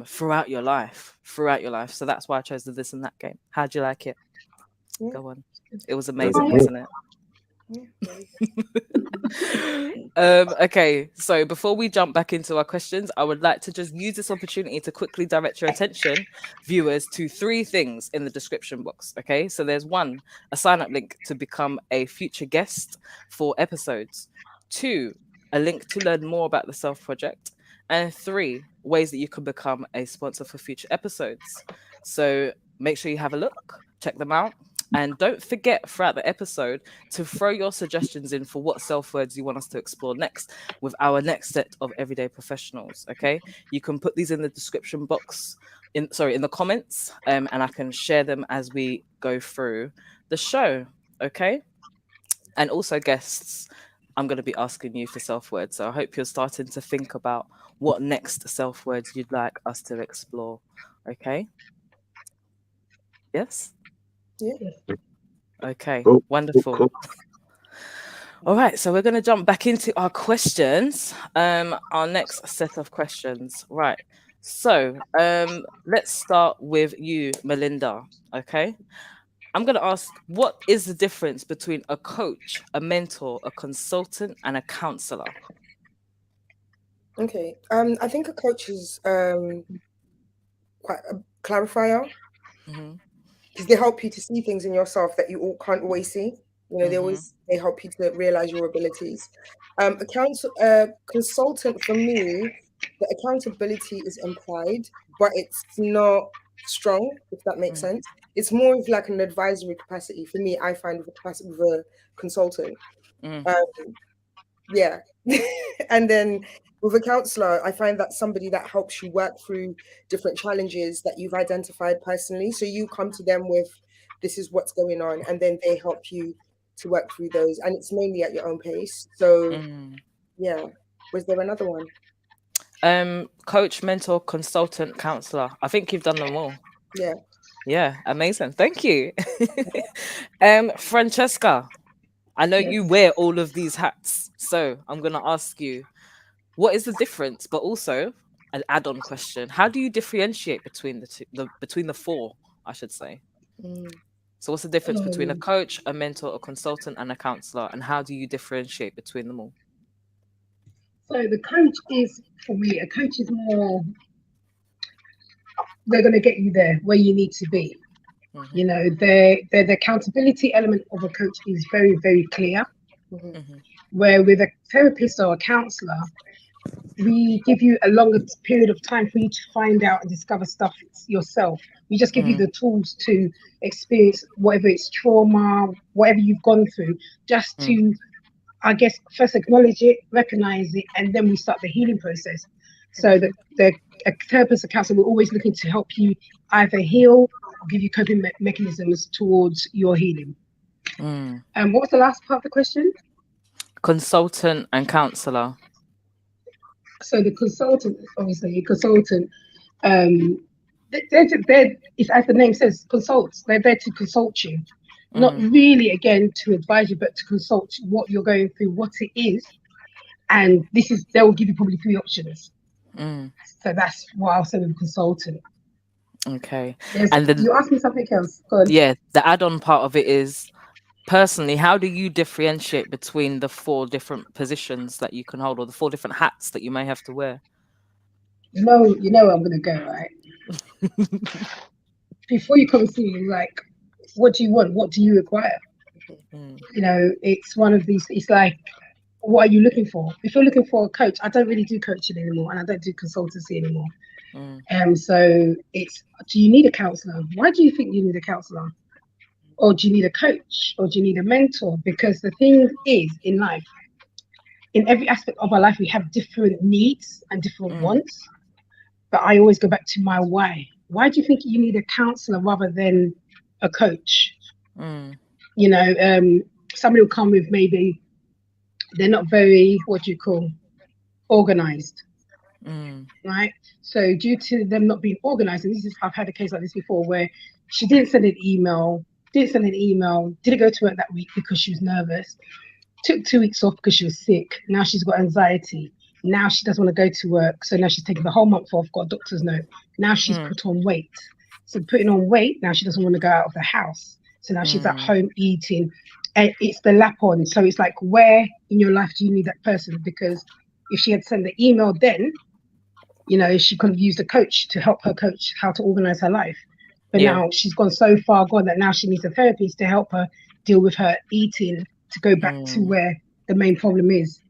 throughout your life, So that's why I chose the this and that game. How'd you like it? Yeah. Go on. It was Very amazing, good. wasn't it? Yeah, very Okay, so before we jump back into our questions, I would like to just use this opportunity to quickly direct your attention, viewers, to three things in the description box. Okay, so there's one, a sign up link to become a future guest for episodes, two, a link to learn more about the Self Project, and three, ways that you can become a sponsor for future episodes. So make sure you have a look, check them out. And don't forget throughout the episode to throw your suggestions in for what self words you want us to explore next with our next set of everyday professionals. Okay, you can put these in the description box, in the comments, and I can share them as we go through the show. Okay, and also guests. I'm going to be asking you for self words, so I hope you're starting to think about what next self words you'd like us to explore. Okay. Yes. Yeah. Okay. Cool, cool, Wonderful. cool. All right, so we're going to jump back into our questions. Our next set of questions. Right. So, let's start with you, Melinda. Okay. I'm going to ask, what is the difference between a coach, a mentor, a consultant, and a counselor? Okay. I think a coach is quite a clarifier Hmm. because they help you to see things in yourself that you all can't always see. You know, Hmm. they help you to realize your abilities. Consultant for me, the accountability is implied, but it's not strong, if that makes Mm, sense. It's more of like an advisory capacity for me. I find with the capacity of a consultant. mm, Um, yeah. And then with a counselor, I find that somebody that helps you work through different challenges that you've identified personally. So you come to them with, this is what's going on, and then they help you to work through those. And it's mainly at your own pace. So mm. yeah. Was there another one? Coach, mentor, consultant, counselor. I think you've done them all. Yeah. Yeah, amazing. Thank you. Francesca, I know Yes. you wear all of these hats, so I'm gonna ask you, what is the difference? But also an add-on question: how do you differentiate between the two, between the four, I should say? Mm. So, what's the difference between a Um, coach, a mentor, a consultant, and a counselor? And how do you differentiate between them all? so the coach is, for me, a coach is more, they're going to get you there where you need to be. Hmm. You know, the accountability element of a coach is very, very clear. Mhm. Hmm. Where with a therapist or a counselor, we give you a longer period of time for you to find out and discover stuff yourself. We just give you Mm, the tools to experience whatever it's trauma, whatever you've gone through, just mm, to, I guess, first acknowledge it, recognize it, and then we start the healing process. So that the a therapist or counselor, we're always looking to help you either heal or give you coping mechanisms towards your healing. mm. And what was the last part of the question? Consultant and counselor. So the consultant, obviously, a consultant, um, they're, it's as the name says, consults. They're there to consult you. not Mm, really again to advise you, but to consult what you're going through, what it is, and this is they will give you probably three options. mm. So that's what I'll say with a consultant. Okay. There's And then, you asked me something else. Go on. yeah, the add-on part of it is personally, how do you differentiate between the four different positions that you can hold or the four different hats that you may have to wear? You know where I'm gonna go, right? Before you come and see me, like, what do you want? What do you require? Mm, It's one of these. It's like, what are you looking for? If you're looking for a coach, I don't really do coaching anymore, and I don't do consultancy anymore. mm, So it's, do you need a counselor? Why do you think you need a counselor? Or do you need a coach? Or do you need a mentor? Because the thing is, in life, in every aspect of our life, we have different needs and different mm, wants. But I always go back to my why. Why do you think you need a counselor rather than a coach? mm, You know, somebody will come with maybe they're not very, what do you call, organized, mm, right? So due to them not being organized, and this is, I've had a case like this before where she didn't go to work that week because she was nervous, took 2 weeks off because she was sick. Now she's got anxiety. Now she doesn't want to go to work. So now she's taken the whole month off, got a doctor's note. Now she's mm, put on weight. So putting on weight, now she doesn't want to go out of the house. So now she's at mm, home eating. And it's the lap on. So it's like, where in your life do you need that person? Because if she had sent the email then, she could have used a coach to help her coach how to organize her life. But yeah. now she's gone so far gone that now she needs a therapist to help her deal with her eating to go back to Mm, where the main problem is.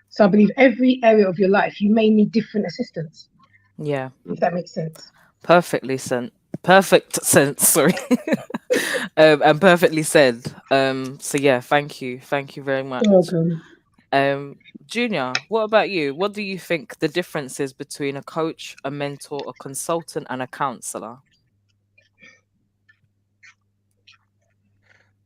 So I believe every area of your life, you may need different assistance, yeah. if that makes sense. Perfectly sent. Perfect sense. Sorry. And perfectly said. So yeah, thank you very much. You're welcome. Um, Junior, what about you? What do you think the difference is between a coach, a mentor, a consultant, and a counselor?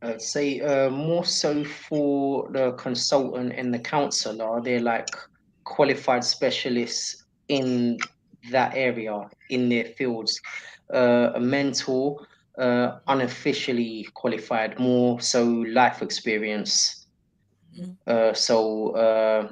I'd say more so for the consultant and the counselor, they're like qualified specialists in that area, in their fields. A mentor, unofficially qualified, more so life experience. Mm, So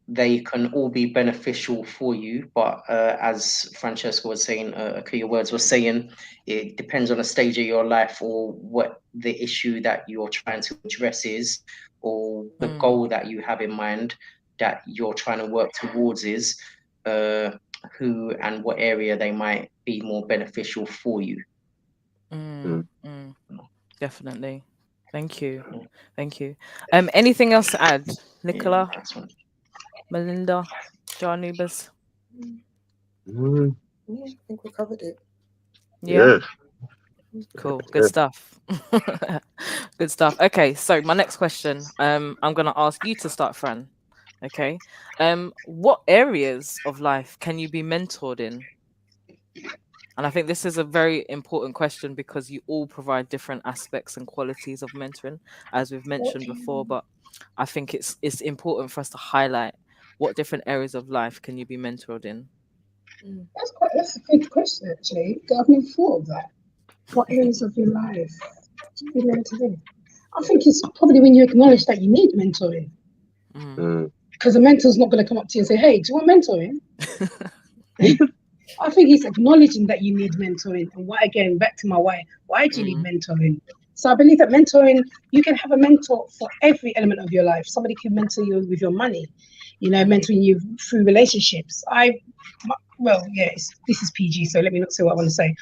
they can all be beneficial for you, but as Franchesca was saying, your words were saying, it depends on the stage of your life or what the issue that you're trying to address is, or the mm, goal that you have in mind that you're trying to work towards is, uh, who and what area they might be more beneficial for you. mm, mm. mm. Definitely. Thank you. Thank you. Anything else to add? Yeah, Nicola, that's one. Melinda, Jah'Anubis? Mm, Yeah, I think we covered it. Yeah. yeah, Cool. Good yeah. stuff. Good stuff. Okay, so my next question, I'm gonna ask you to start, Fran. Okay. What areas of life can you be mentored in? And I think this is a very important question because you all provide different aspects and qualities of mentoring, as we've What mentioned do before. you, But I think it's important for us to highlight what different areas of life can you be mentored in. Mm. that's a good question, actually. I've never thought of that. What areas of your life do you need mentoring? I think it's probably when you acknowledge that you need mentoring. Mm. Mm, Because a mentor's not going to come up to you and say, hey, do you want mentoring? I think it's acknowledging that you need mentoring. And why, again, back to my why. Why do you need Mm, mentoring? So I believe that mentoring, you can have a mentor for every element of your life. Somebody can mentor you with your money, mm, mentoring you through relationships. Well, yes, this is PG, so let me not say what I want to say.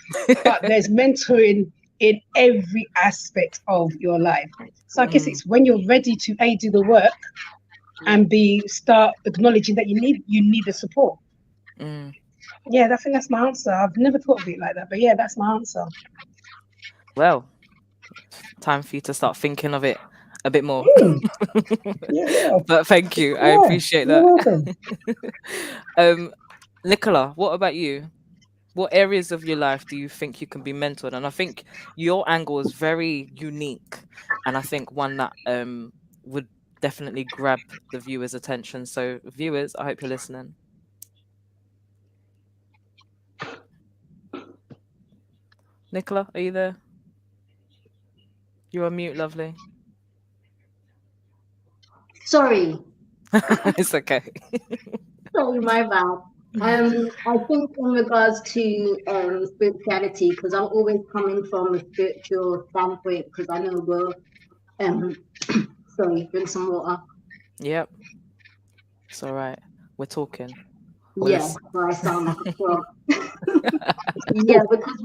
But there's mentoring in every aspect of your life. So I guess mm, it's when you're ready to A, do the work, and B, start acknowledging that you need the support. mm. Yeah, I think that's my answer. I've never thought of it like that, but yeah, that's my answer. Well, time for you to start thinking of it a bit more. Mm, yeah, But thank you. I yeah, appreciate you're that. welcome. um, Nicola, what about you? What areas of your life do you think you can be mentored? And I think your angle is very unique, and I think one that would definitely grab the viewers' attention. So, viewers, I hope you're listening. Nicola, are you there? You're on mute, lovely. Sorry, It's okay. sorry, my bad. I think in regards to spirituality, because I'm always coming from a spiritual standpoint, because I know we're sorry, drink some water. Yep, it's all right. We're talking. We're Yeah, listening. so I sound like a frog. Yeah, because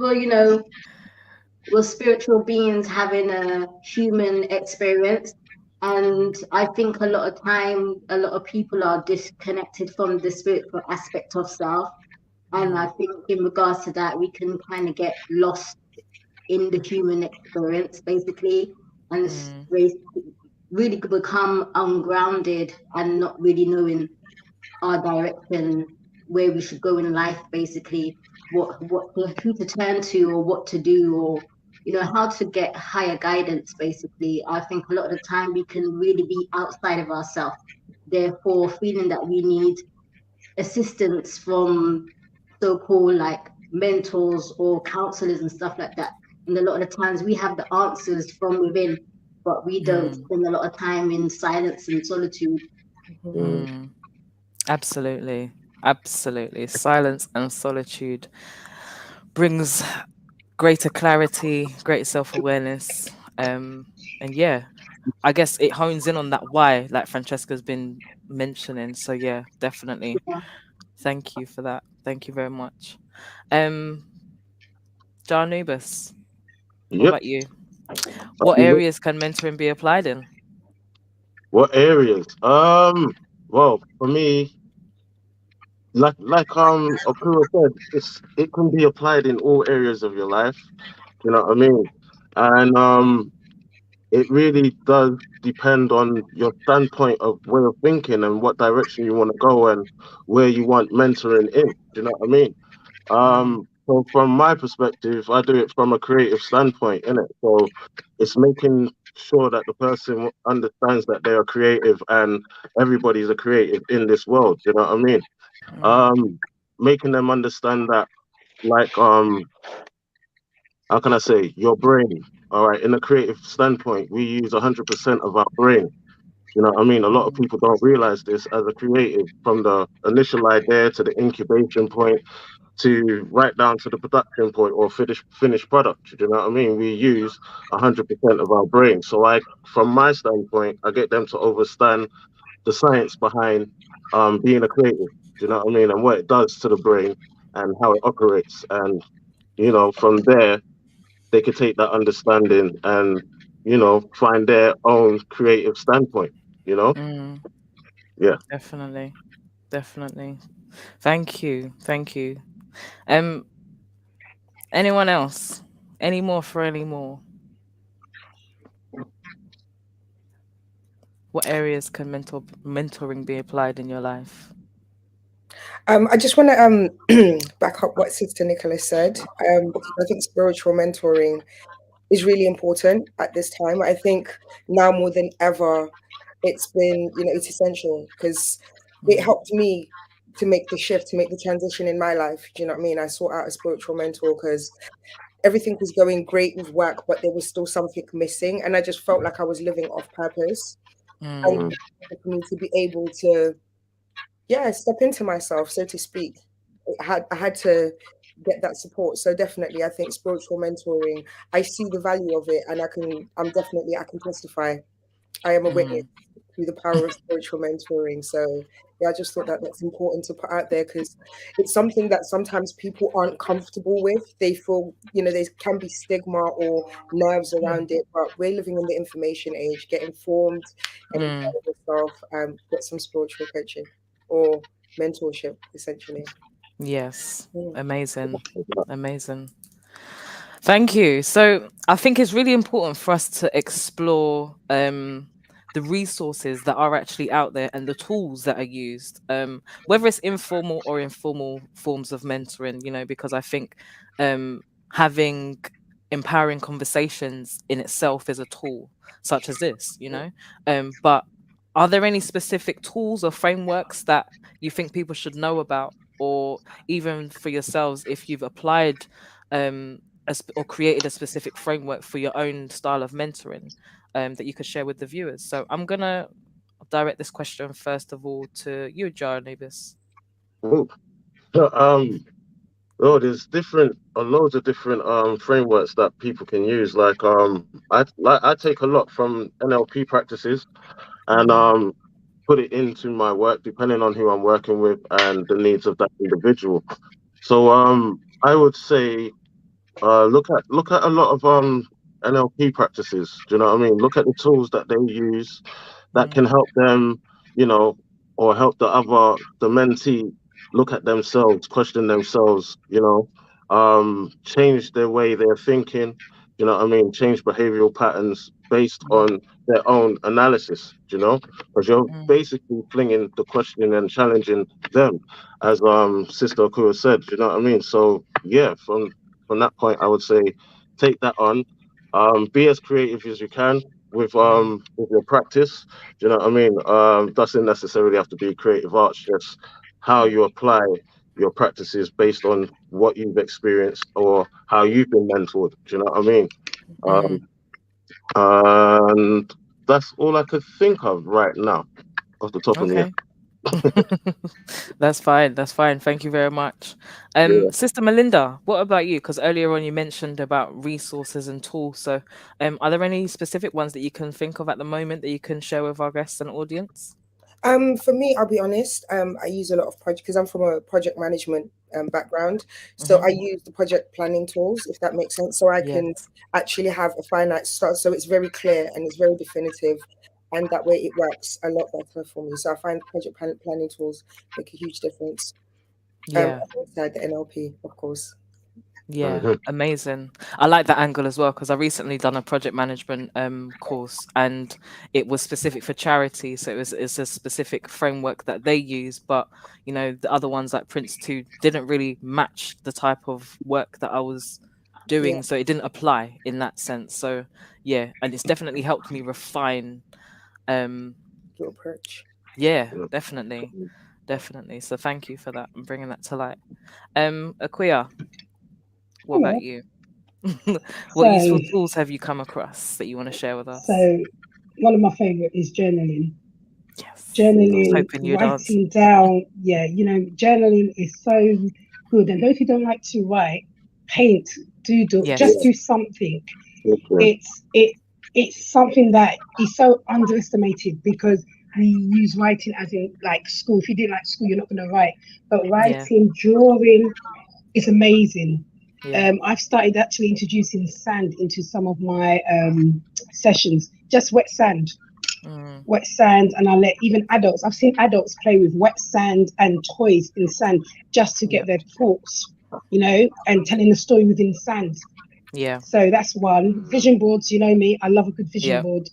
we're spiritual beings having a human experience. And I think a lot of time, a lot of people are disconnected from the spiritual aspect of self. And I Mm, think in regards to that, we can kind of get lost in the human experience, basically, and mm, really become ungrounded and not really knowing our direction, where we should go in life, basically, who to turn to or what to do, or how to get higher guidance. Basically, I think a lot of the time we can really be outside of ourselves, therefore feeling that we need assistance from so-called like mentors or counselors and stuff like that. And a lot of the times we have the answers from within, but we don't mm, spend a lot of time in silence and solitude. Mhm. mm. Absolutely. Absolutely. Silence and solitude brings greater clarity, greater self-awareness. And yeah, I guess it hones in on that why, like Francesca's been mentioning. So yeah, definitely. Yeah. Thank you for that. Thank you very much. Um, Jah'Anubis, what Yep. about you? What Yep. areas can mentoring be applied in? What areas? Well, for me, like Akura said, it can be applied in all areas of your life. You know what I mean? And it really does depend on your standpoint of way of thinking and what direction you want to go and where you want mentoring in. Do you know what I mean? Mm, So from my perspective, I do it from a creative standpoint, innit? So it's making sure that the person understands that they are creative and everybody's a creative in this world. You know what I mean? mm, Um, Making them understand that, like, how can I say, your brain. All right, in a creative standpoint, we use 100% of our brain. You know what I mean? A lot of mm, people don't realize this as a creative, from the initial idea to the incubation point to right down to the production point or finished product. You know what I mean? We use 100% of our brain. So from my standpoint, I get them to understand the science behind being a creative. Do you know what I mean? And what it does to the brain and how it operates. And from there they could take that understanding and find their own creative standpoint. You know? mm. Yeah. Definitely. Definitely. Thank you. Thank you. Um, anyone else? Any more for any more? What areas can mentoring be applied in your life? I just want to back up what Sister Nicola said, because I think spiritual mentoring is really important at this time. I think now more than ever, it's essential because it Mm, helped me to make the shift, to make the transition in my life. Do you know what I mean? I sought out a spiritual mentor because everything was going great with work, but there was still something missing. And I just felt like I was living off purpose. And mm, Mm. for me to be able to, yeah, step into myself, so to speak, I had to get that support. So definitely, I think spiritual mentoring, I see the value of it, and I can testify. I am a witness mm, through the power of spiritual mentoring. So yeah, I just thought that that's important to put out there because it's something that sometimes people aren't comfortable with. They feel, there can be stigma or nerves around it, but we're living in the information age. Get informed and mm. empower yourself. Get some spiritual coaching or mentorship, essentially. Yes. Mm. Amazing. Amazing. Thank you. So I think it's really important for us to explore the resources that are actually out there and the tools that are used, whether it's informal or informal forms of mentoring, because I think having empowering conversations in itself is a tool such as this, But are there any specific tools or frameworks that you think people should know about, or even for yourselves, if you've applied or created a specific framework for your own style of mentoring, that you could share with the viewers. So I'm gonna direct this question first of all to you, Jah'Anubis. Ooh. Oh, there's different, loads of different frameworks that people can use. I take a lot from NLP practices and Mm-hmm. put it into my work depending on who I'm working with and the needs of that individual. So I would say look at a lot of NLP practices. Do you know what I mean? Look at the tools that they use that can help them, you know, or help the mentee look at themselves, question themselves, change their way they're thinking, you know what I mean, change behavioral patterns based Mm-hmm. on their own analysis, because you're basically flinging the question and challenging them, as Sister Akua said, you know what I mean? So yeah, from that point, I would say take that on, be as creative as you can with your practice. Do you know what I mean? Doesn't necessarily have to be creative arts, just how you apply your practices based on what you've experienced or how you've been mentored. Do you know what I mean? Mm-hmm. Um, and that's all I could think of right now off the top of my head. Okay. That's fine. That's fine. Thank you very much. Yeah. Sister Melinda, what about you? Because earlier on you mentioned about resources and tools. So, are there any specific ones that you can think of at the moment that you can share with our guests and audience? For me, I'll be honest. I use a lot of project because I'm from a project management background. So Mm-hmm. I use the project planning tools, if that makes sense. So I can Yes. actually have a finite start. So it's very clear and it's very definitive, and that way it works a lot better for me. So I find planning tools make a huge difference. Yeah. Alongside the NLP, of course. Yeah, Mhm. amazing. I like that angle as well because I recently done a project management course, and it was specific for charity, so it's a specific framework that they use, but the other ones like Prince 2 didn't really match the type of work that I was Yeah, doing, so it didn't apply in that sense. So yeah, and it's definitely helped me refine. um your approach. yeah, Yeah. definitely, definitely. So thank you for that and bringing that to light. Aquia, what about Hello. you? What So, useful tools have you come across that you want to share with us? so one of my favorite is journaling. Yes. I was Journaling, hoping you'd answer. writing down. Yeah, journaling is so good. And those who don't like to write, paint, doodle, just Yes. do something. Okay. It's it it's something that is so underestimated because we use writing as in like school. If you didn't like school, you're not going to write. But Yeah. writing, drawing is amazing. Yeah. I've started actually introducing sand into some of my sessions, just Mm, wet sand, and I let even adults. I've seen adults play with wet sand and toys in sand just to yeah. get their thoughts, and telling the story within sand. Yeah. So that's one. Vision boards, you know me, I love a good vision Yeah. board.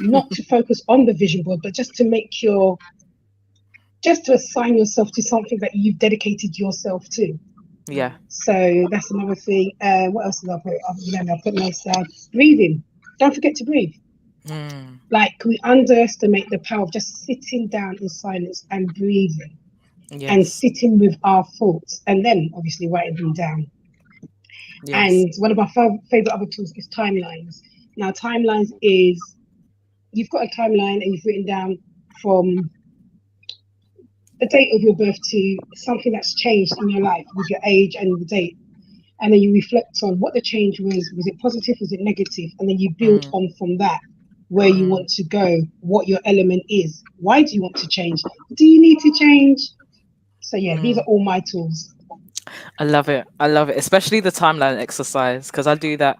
Not to focus on the vision board, but just to assign yourself to something that you've dedicated yourself to. Yeah. So that's another thing. What else did I put? I put notes down. Breathing. Don't forget to breathe. Mm, Like we underestimate the power of just sitting down in silence and breathing and yes. sitting with our thoughts and then obviously writing them down. Yes. And one of my favorite other tools is timelines. Now, timelines is you've got a timeline and you've written down from the date of your birth to something that's changed in your life with your age and the date. And then you reflect on what the change was. Was it positive? Was it negative? And then you build Mm, on from that where you mm, want to go, what your element is. Why do you want to change? Do you need to change? So, yeah, these are mm. all my tools. I love it. I love it, especially the timeline exercise because I do that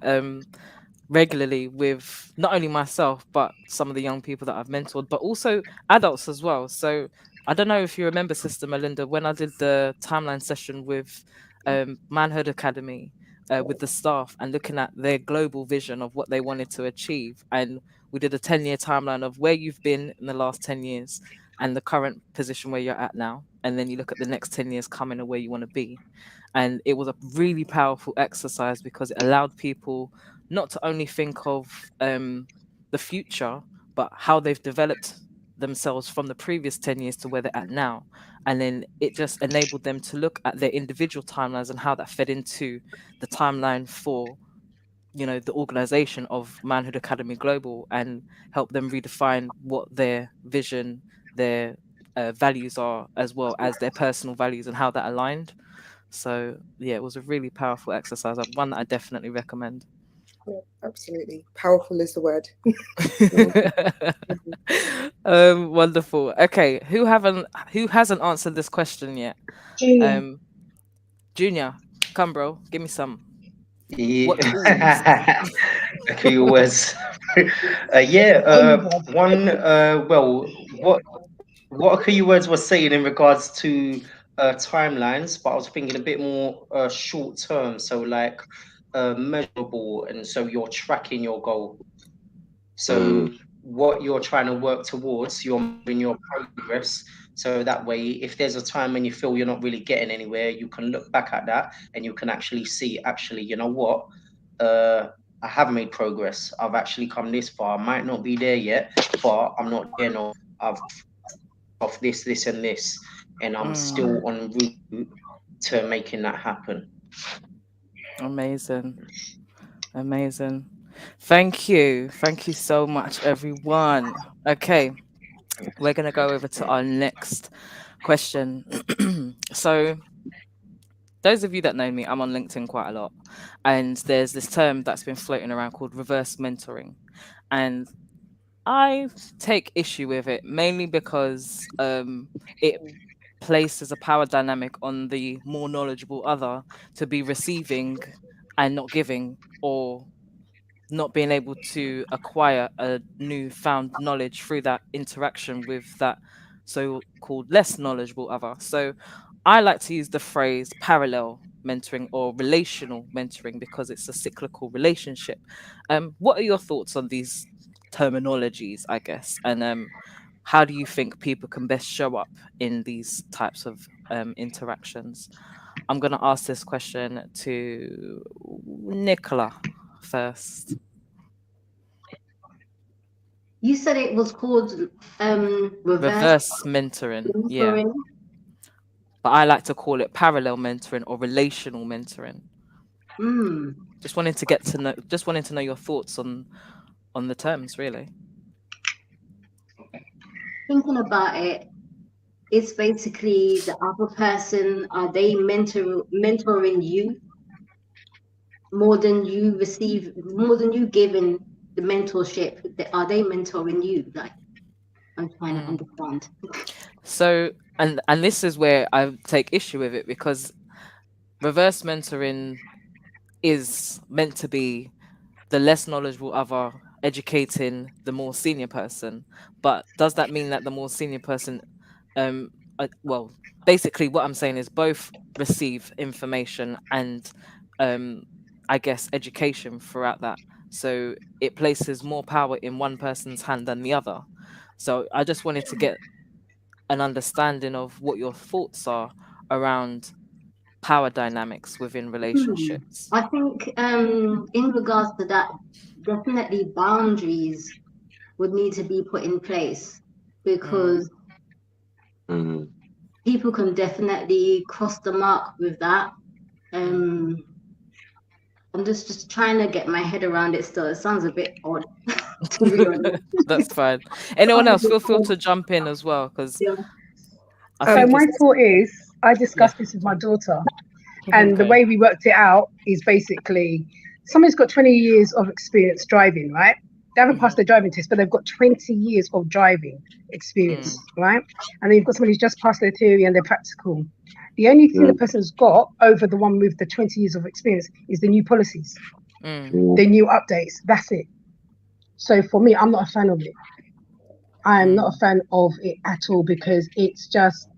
regularly with not only myself but some of the young people that I've mentored, but also adults as well. So I don't know if you remember, Sister Melinda, when I did the timeline session with Manhood Academy, with the staff and looking at their global vision of what they wanted to achieve, and we did a 10-year timeline of where you've been in the last 10 years and the current position where you're at now, and then you look at the next 10 years coming and where you want to be. And it was a really powerful exercise because it allowed people not to only think of the future, but how they've developed themselves from the previous 10 years to where they're at now. And then it just enabled them to look at their individual timelines and how that fed into the timeline for, the organization of Manhood Academy Global, and help them redefine what their vision, their values are, as well as their personal values and how that aligned. So yeah, it was a really powerful exercise, one that I definitely recommend. Yeah, absolutely. Powerful is the word. Wonderful. Okay, who hasn't answered this question yet? Junior. Um, Junior, come, bro, give me some. What tools? Yeah. Okay, was yeah. Over. One. Well, what key words was saying in regards to timelines, but I was thinking a bit more short term. So like measurable, and so you're tracking your goal. So what you're trying to work towards, you're moving your progress. So that way, if there's a time when you feel you're not really getting anywhere, you can look back at that and you can actually see, actually, you know what? I have made progress. I've actually come this far. I might not be there yet, but I'm not there now. I've off this, this, and this, and I'm Mm, still on route to making that happen. amazing. Amazing. Thank you so much, everyone. Okay, we're going to go over to our next question. So, those of you that know me, I'm on LinkedIn quite a lot. And there's this term that's been floating around called reverse mentoring. And I take issue with it mainly because it places a power dynamic on the more knowledgeable other to be receiving and not giving, or not being able to acquire a newfound knowledge through that interaction with that so-called less knowledgeable other. So I like to use the phrase parallel mentoring or relational mentoring because it's a cyclical relationship. What are your thoughts on these terminologies, I guess? And how do you think people can best show up in these types of interactions? I'm going to ask this question to Nicola first. You said it was called reverse Reverse mentoring, yeah. mentoring. But I like to call it parallel mentoring or relational mentoring. Hmm. Just wanting to know your thoughts on the terms, really. Thinking about it, it's basically the other person. Are they mentoring you more than you giving the mentorship? Are they mentoring you? Like, I'm trying to Mm. understand. So, and this is where I take issue with it, because reverse mentoring is meant to be the less knowledgeable other educating the more senior person. But does that mean that the more senior person, well, basically what I'm saying is both receive information and, um, I guess, education throughout that. So it places more power in one person's hand than the other. So I just wanted to get an understanding of what your thoughts are around power dynamics within relationships. I think in regards to that, definitely boundaries would need to be put in place, Mm, because Mm. people can definitely cross the mark with that. mm. I'm just trying to get my head around it still. It sounds a bit odd, to be honest. That's fine. Anyone Sounds a else, bit feel free odd, to jump in as well, because yeah. I So think Um, my it's, thought is, I yeah. discussed this with my daughter, and the Okay. way we worked it out is basically somebody's got 20 years of experience driving, right? They haven't Hmm. passed their driving test, but they've got 20 years of driving Mm, experience, right? And then you've got somebody who's just passed their theory and their practical. The only thing the Mm. person's got over the one with the 20 years of experience is the new policies, mm, the new updates. That's it. So for me, I'm not a fan of it. I am not mm, a fan of it at all, because it's just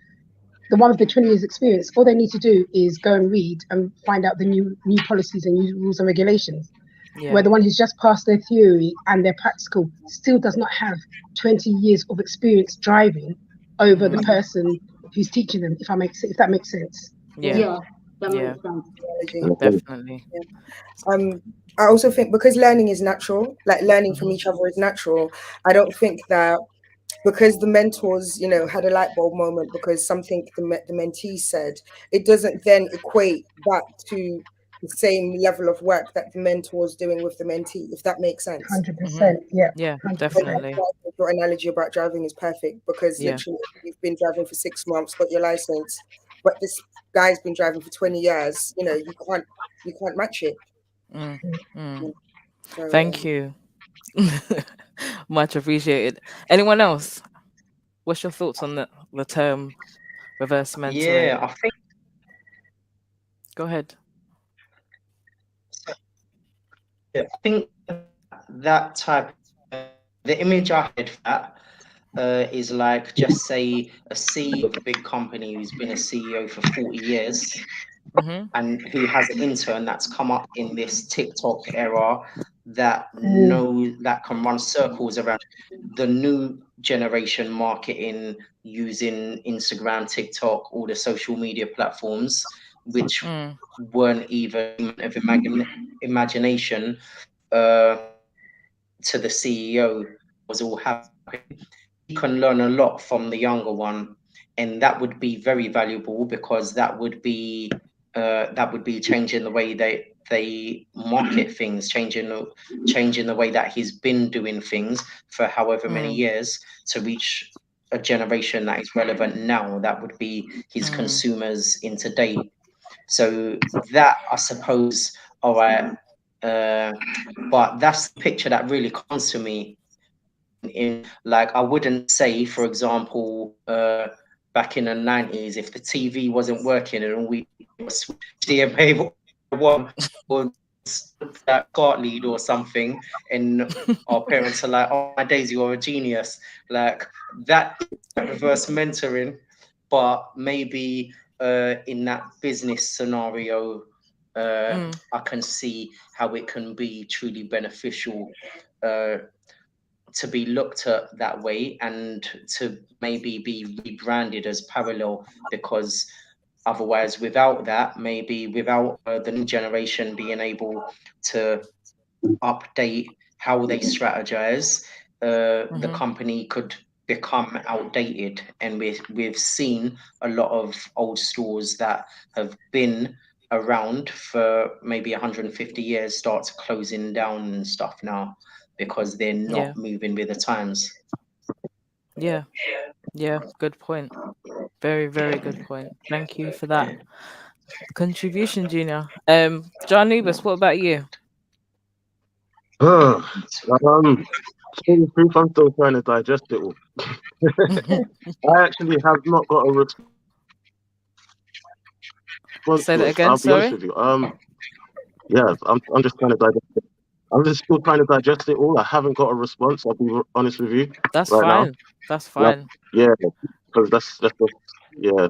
the one with the 20 years experience. All they need to do is go and read and find out the new policies and new rules and regulations. Where yeah. the one who's just passed their theory and their practical still does not have 20 years of experience driving over the Mm, person who's teaching them, if that makes sense. yeah. Yeah, that Yeah. makes sense. Technology. Okay. Definitely. Um, I also think because learning is natural, like learning from each other is natural. I don't think that because the mentors, had a light bulb moment because something the mentee said, it doesn't then equate back to the same level of work that the mentor is doing with the mentee, if that makes sense. 100%. Yeah, Yeah, 100%. definitely. Your analogy about driving is perfect because Yeah. literally you've been driving for 6 months, got your license, but this guy's been driving for 20 years. You can't match it. Mm, mm. So Thank you. Much appreciated. Anyone else? What's your thoughts on the term reverse mentoring? Yeah, I think Go ahead. yeah, I think that type the image I had for that is like just say a CEO of a big company who's been a CEO for 40 years Mm-hmm. and who has an intern that's come up in this TikTok era Mm, that can run circles around the new generation marketing using Instagram, TikTok, all the social media platforms, which Mm, weren't even of imagination uh, to the CEO was all happening. He can learn a lot from the younger one, and that would be very valuable because that would be changing the way they market things, changing the way that he's been doing things for however many mm, years to reach a generation that is relevant now. That would be his mm. consumers in today. So that I suppose, all right. Uh, but that's the picture that really comes to me in like I wouldn't say, for example, back in the 90s, if the TV wasn't working and we switched DMA one or that cart lead or something, and our parents are like, "Oh my days, you're a genius!" Like that reverse mentoring, but maybe in that business scenario, Mm, I can see how it can be truly beneficial. Uh, to be looked at that way and to maybe be rebranded as parallel because otherwise without that maybe without the new generation being able to update how they strategize the mm-hmm. company could become outdated and we've seen a lot of old stores that have been around for maybe 150 years start closing down and stuff now because they're not Yeah. moving with the times. Yeah. Yeah. Good point. Very, very good point. Thank you for that contribution, Junior. Jah'Anubis, what about you? Uh, to tell you the truth, I'm still trying to digest it all. I actually have not got a response to it. I'll be honest with you. Say that again. Yeah, Sorry. I'm just trying to digest it. I'm just still trying to digest it all. I haven't got a response. I'll be honest with you right now. That's fine. Like, That's yeah, fine. because that's just yeah.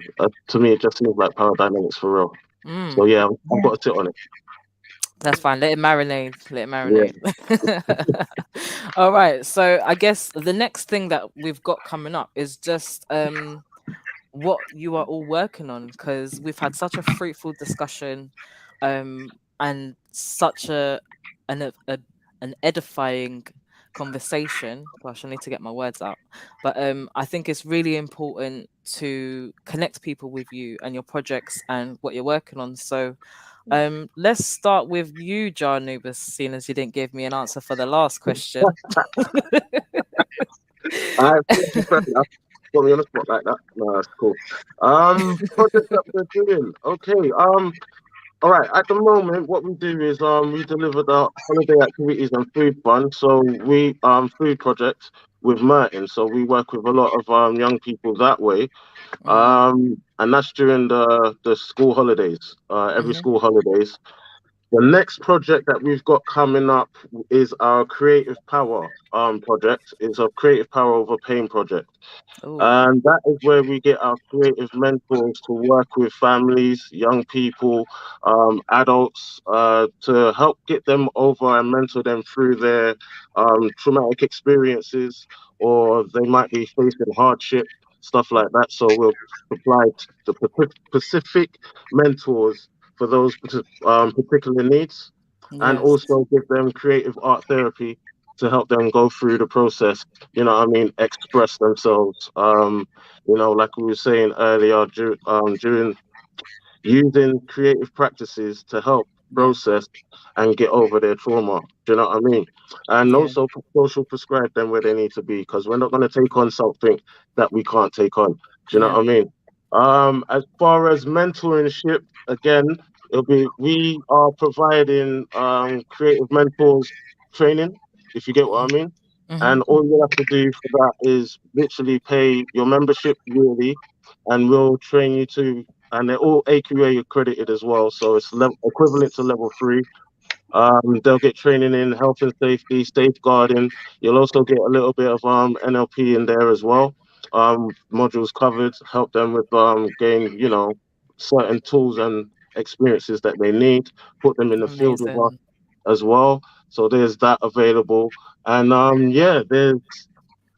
To me, it just seems like power dynamics for real. So Mm, yeah, I've yeah. got to sit on it. that's fine. Let it marinate. Let it Yeah. marinate. All right. So I guess the next thing that we've got coming up is just what you are all working on because we've had such a fruitful discussion and such a an edifying conversation. Gosh, I need to get my words out. But I think it's really important to connect people with you and your projects and what you're working on. So let's start with you, Jah'Anubis, seeing as you didn't give me an answer for the last question. I thank you, fair enough. Put me on the spot like that. No, that's cool. Project that we're doing. Okay. All right. At the moment, what we do is we deliver the holiday activities and food fund. So we food project with Merton. So we work with a lot of young people that way. Mm, And that's during the school holidays. Every mm-hmm. school holidays. The next project that we've got coming up is our Creative Power project. It's a Creative Power Over Pain project. Oh, And that is where we get our creative mentors to work with families, young people, adults, to help get them over and mentor them through their traumatic experiences, or they might be facing hardship, stuff like that. So we'll supply the specific mentors for those particular needs, and yes. also give them creative art therapy to help them go through the process. Express themselves. Like we were saying earlier, during using creative practices to help Yeah. process and get over their trauma. Do you know what I mean? And Yeah. also social prescribe them where they need to be, because we're not going to take on something that we can't take on. Do you know Yeah. what I mean? As far as mentorship, again, we are providing creative mentors training, if you get what I mean. Mm-hmm. And all you have to do for that is literally pay your membership yearly, and we'll train you to, and they're all AQA accredited as well, so it's equivalent to level 3. They'll get training in health and safety, safeguarding. You'll also get a little bit of NLP in there as well. Modules covered, help them with gain, certain tools and experiences that they need. Put them in the field with us Amazing. as well. So there's that available, and yeah, there's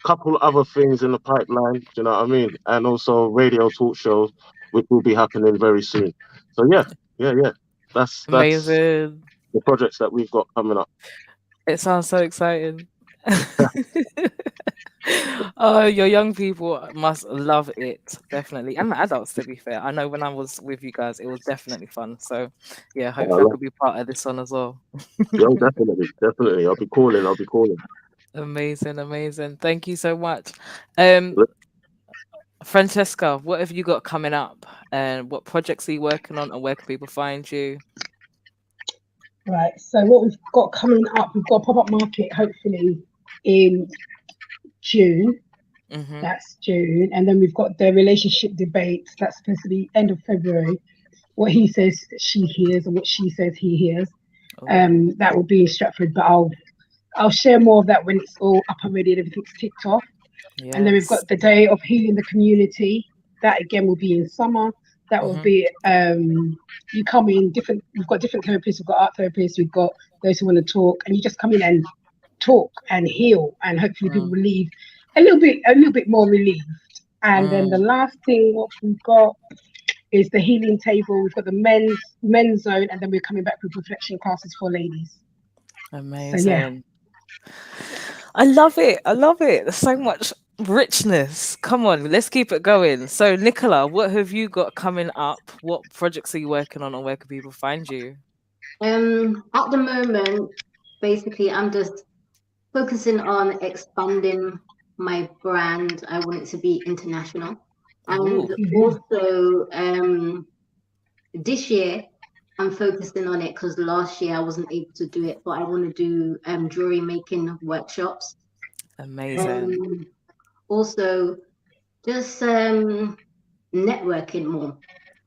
couple other things in the pipeline, do you know what I mean? And also radio talk shows, which will be happening very soon. So yeah, yeah, yeah. That's Amazing. the projects that we've got coming up. It sounds so exciting. Oh, your young people must love it, definitely. And the adults, to be fair. I know when I was with you guys, it was definitely fun. So, yeah, hopefully I Uh, could be part of this one as well. yeah, definitely, definitely. I'll be calling. I'll be calling. Amazing, amazing. Thank you so much. Um, Francesca, what have you got coming up? And what projects are you working on, and where can people find you? Right. So what we've got coming up, we've got a pop-up market hopefully in June. Mm-hmm. That's June. And then we've got the relationship debate. That's supposed to be end of February. What he says she hears and what she says he hears. Oh, That will be in Stratford, but I'll share more of that when it's all up and ready and everything's ticked off. And then we've yes. got the day of healing the community. That again will be in summer. That will Mm-hmm. be you come in different. We've got different therapists. We've got art therapists. We've got those who want to talk, and you just come in and talk and heal, and hopefully people Mm, will leave a little bit more relieved. And then the mm, last thing what we've got is the healing table. We've got the men's zone, and then we're coming back with reflection classes for ladies. So yeah, amazing. I love it. I love it. There's so much richness. Come on, let's keep it going. So, Nicola, what have you got coming up? What projects are you working on, and where can people find you? At the moment, basically, I'm just focusing on expanding my brand. I want it to be international. And Ooh, also, this year, I'm focusing on it because last year I wasn't able to do it, but I want to do jewelry making workshops. amazing. Um, Also, just networking more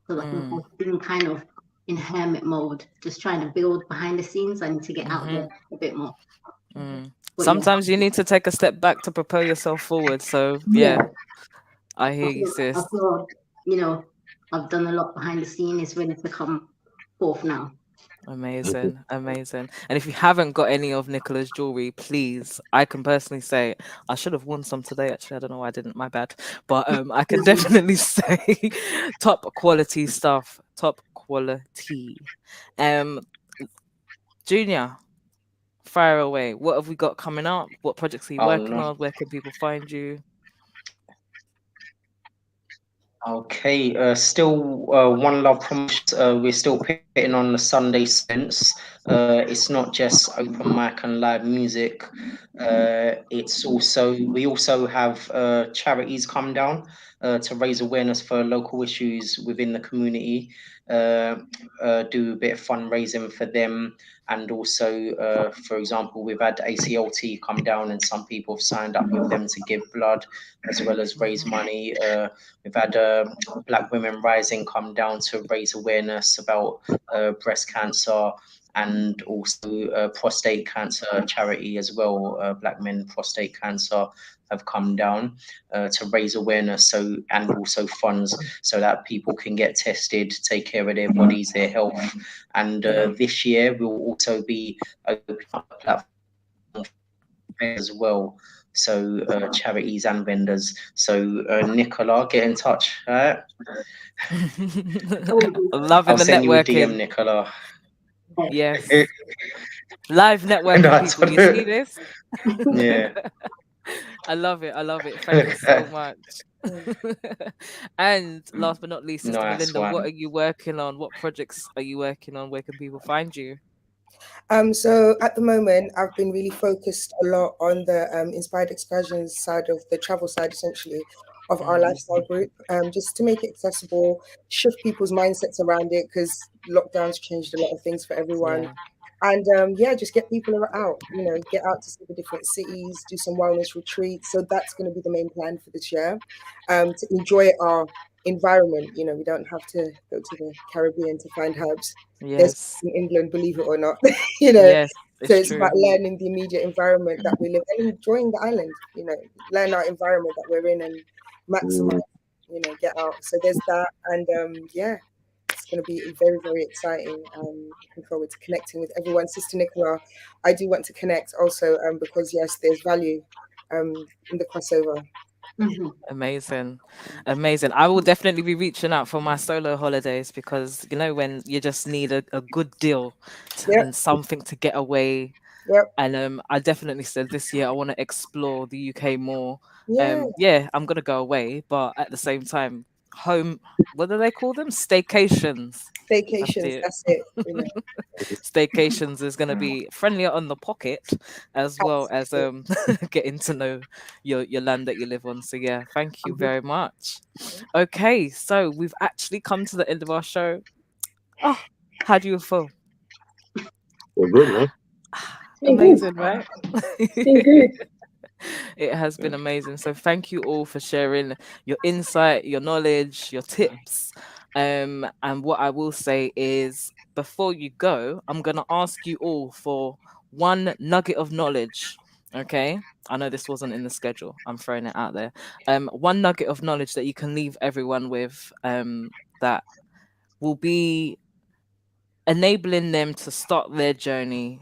because I think Mm, I've been kind of in hermit mode, just trying to build behind the scenes. I need to get out mm-hmm, there a bit more. mm. But yeah, Sometimes you need to take a step back to propel yourself forward. So, yeah, yeah, I hear you, I sis. feel, you know, I've done a lot behind the scene. It's ready to come forth now. Amazing, amazing. And if you haven't got any of Nicola's jewelry, please, I can personally say I should have worn some today. Actually, I don't know why I didn't. My bad. But I can definitely say top quality stuff. Top quality. Um, Junior, fire away. What have we got coming up? What projects are you Oh working no. on? Where can people find you? Okay, still One Love Promotions. We're still putting on the Sunday spins. It's not just open mic and live music. We also have charities come down to raise awareness for local issues within the community. Uh, do a bit of fundraising for them, and also, for example, we've had ACLT come down, and some people have signed up with them to give blood as well as raise Mhm. money. We've had Black Women Rising come down to raise awareness about breast cancer, and also prostate cancer charity as well. Black Men Prostate Cancer have come down to raise awareness, and also funds so that people can get tested, take care of their bodies, their health. And Yeah. this year we'll also be opening up a platform as well. So charities and vendors. So Nicola, get in touch. All right? Oh, Loving I'll the send you a DM, networking. Nicola. yes. Yes. Live No, networking I people. don't You see know. this? Yeah. I love it. I love it. Thank you so much. And last but not least, Sister Nice Melinda, what one. are you working on? What projects are you working on? Where can people find you? So at the moment, I've been really focused a lot on the inspired excursions side of the travel side, essentially, of our Mm, lifestyle group, just to make it accessible, shift people's mindsets around it, because lockdowns changed a lot of things for everyone. yeah. And yeah, just get people out, get out to see the different cities, do some wellness retreats. So that's going to be the main plan for this year, to enjoy our environment. We don't have to go to the Caribbean to find herbs. There's Yes. in England, believe it or not. you know. Yes, So it's it's true. about learning the immediate environment that we live and enjoying the island, learn our environment that we're in and maximize, Mm. get out. So there's that. And yeah, it's going to be very, very exciting. Looking forward to connecting with everyone. Sister Nicola, I do want to connect also because, yes, there's value in the crossover. Mhm. Amazing. Amazing. I will definitely be reaching out for my solo holidays because when you just need a good deal Yep, and something to get away. yep, And I definitely said this year I want to explore the UK more. yeah. Yeah, I'm gonna go away, but at the same time, home. What do they call them? Staycations. That's Staycations, it. that's it. Staycations is gonna be friendlier on the pocket as well as Absolutely. getting to know your land that you live on. So yeah, thank you Mhm. very much. Okay, so we've actually come to the end of our show. Oh, how do you feel? Well, good, man. Feel good. Amazing, right? Feel good. It has been amazing. So thank you all for sharing your insight, your knowledge, your tips. And what I will say is before you go, I'm gonna ask you all for one nugget of knowledge. Okay. I know this wasn't in the schedule. I'm throwing it out there. One nugget of knowledge that you can leave everyone with, that will be enabling them to start their journey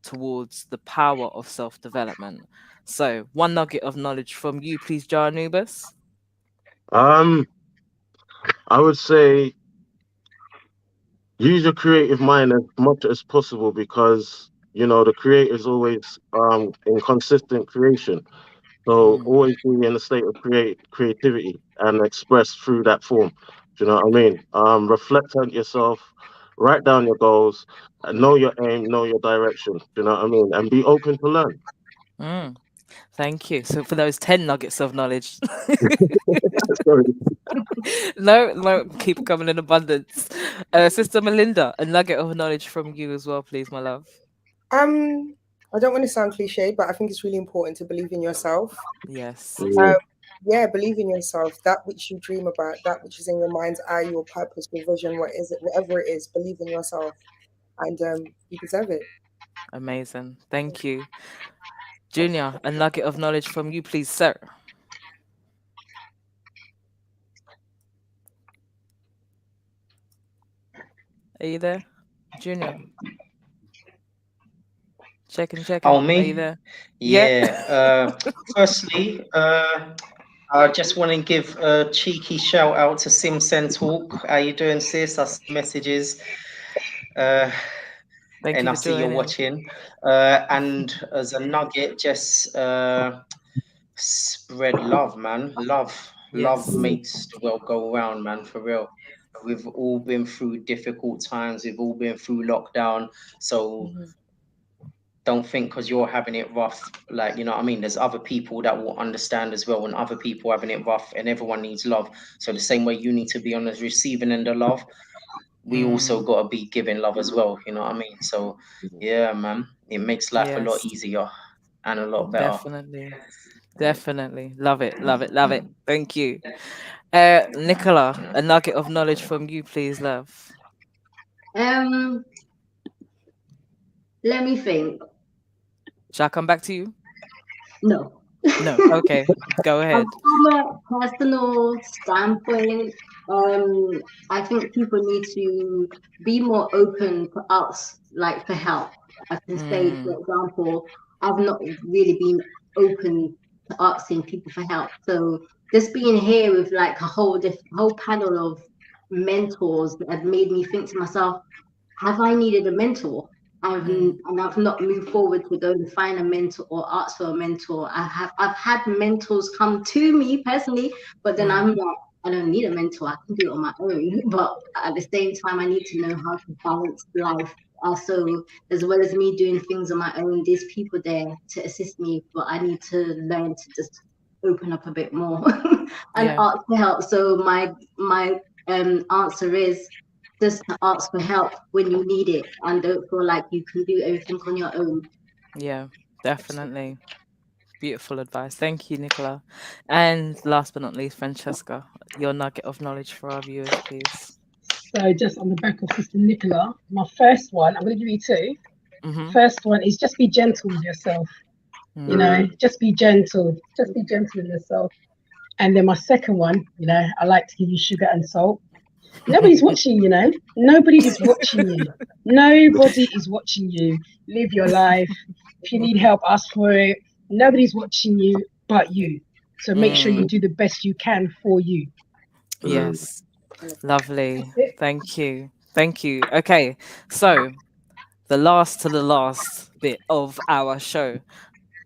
towards the power of self development. So, one nugget of knowledge from you, please, Jah'Anubis. Um, I would say use your creative mind as much as possible because the creator is always in consistent creation. So Mm, always be in a state of creativity and express through that form. Do you know what I mean? Reflect on yourself, write down your goals, and know your aim, know your direction. Do you know what I mean? And be open to learn. mm. Thank you. So, for those 10 nuggets of knowledge, Sorry. no, no, keep coming in abundance. Sister Melinda, a nugget of knowledge from you as well, please, my love. Um, I don't want to sound cliche, but I think it's really important to believe in yourself. Yes. Um, Mm. yeah, believe in yourself. That which you dream about, that which is in your mind's eye, your purpose, your vision, what is it, whatever it is, believe in yourself, and you deserve it. Amazing. Thank you. Junior, a nugget of knowledge from you, please, sir. Are you there? Junior, Oh, checking. Are you me? there? Yeah. Yeah. Firstly, I just want to give a cheeky shout out to Sim Talk. How you doing, sis? I see messages. Uh, Thank and you I for see you're joining. watching. And as a nugget, just spread love, man. Love Yes. makes the world go around, man. For real. We've all been through difficult times. We've all been through lockdown. So Mhm. don't think because you're having it rough, like, you know what I mean? There's other people that will understand as well, and other people having it rough, and everyone needs love. So the same way you need to be on the receiving end of love, we also Mm, got to be giving love as well. You know what I mean? So yeah, man, it makes life a lot yes, easier and a lot better. definitely. Definitely. Love it. Love it. Love it. Thank you. Nicola, a nugget of knowledge from you, please, love. Um, let me think. Shall I come back to you? No. No. Okay. Go ahead. From a personal standpoint, I think people need to be more open to us, like for help. I can say, for Mm, example, I've not really been open to asking people for help. So just being here with like a whole panel of mentors that have made me think to myself, have I needed a mentor? And I've not moved forward to go and find a mentor or ask for a mentor. I've had mentors come to me personally, but then I'm not. I don't need a mentor. I can do it on my own. But at the same time, I need to know how to balance life. So as well as me doing things on my own, there's people there to assist me, but I need to learn to just open up a bit more and Yeah. ask for help. So my answer is just to ask for help when you need it, and don't feel like you can do everything on your own. Yeah, definitely. Beautiful advice. Thank you, Nicola. And last but not least, Francesca, your nugget of knowledge for our viewers, please. So just on the back of Sister Nicola, my first one, I'm going to give you two. Mm-hmm. First one is just be gentle with yourself. Just be gentle. Just be gentle with yourself. And then my second one, I like to give you sugar and salt. Nobody's watching, Nobody is watching you. Nobody is watching you. Live your life. If you need help, ask for it. Nobody's watching you but you. So make sure you do the best you can for you. Yes. Lovely. That's it. Thank you. Thank you. Okay. So the last to the last bit of our show.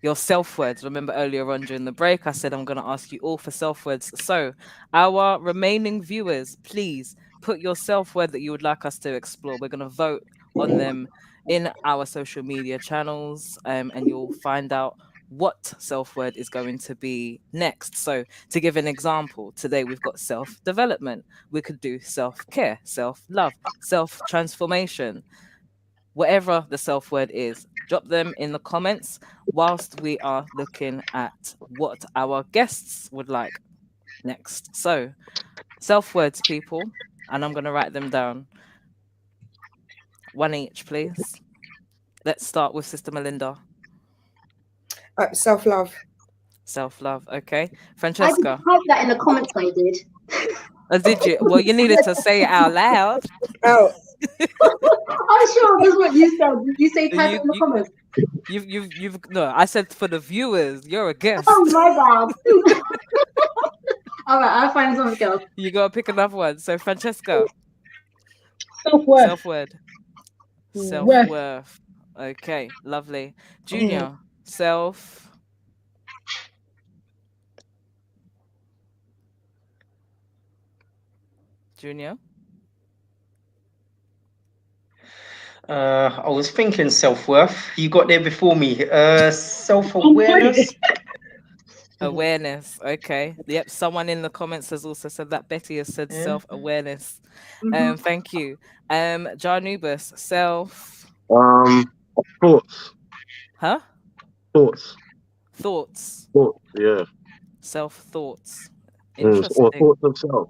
Your self words. Remember earlier on during the break, I said I'm going to ask you all for self words. So, our remaining viewers, please put your self word that you would like us to explore. We're going to vote on them in our social media channels, and you'll find out what self word is going to be next. So, to give an example, today we've got self development. We could do self care, self love, self transformation, whatever the self word is. Drop them in the comments whilst we are looking at what our guests would like next. So, self words, people, and I'm going to write them down. One each, please. Let's start with Sister Molinda. Self-love. Self love. Okay. I did Francesca. type that in the comments. I did. Did you? Well, you needed to say it out loud. Oh, I'm sure that's what you said. Did you say type it you, in the you, comments? no, I said for the viewers, you're a Oh guest. my bad. All right, I'll find something else. You got to pick another one. So, Francesca, Self-worth. self word. Self Worth. worth. Okay, lovely. Junior, self. Junior. I was thinking self-worth. You got there before me. On Self-awareness. point. Awareness. Okay. Yep. Someone in the comments has also said that. Betty has said Yeah. self awareness. Mm-hmm. Thank you. Jah'Anubis, self. Thoughts. Huh? Thoughts. Thoughts. Thoughts. Yeah. Self thoughts. Or Interesting. thoughts of self.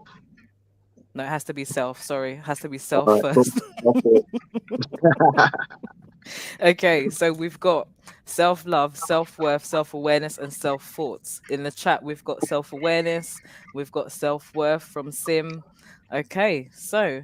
No, it has to be self. Sorry. It has to be All self right. first. That's it. Okay, so we've got self love, self worth, self awareness, and self thoughts. In the chat, we've got self awareness, we've got self worth from Sim. Okay, so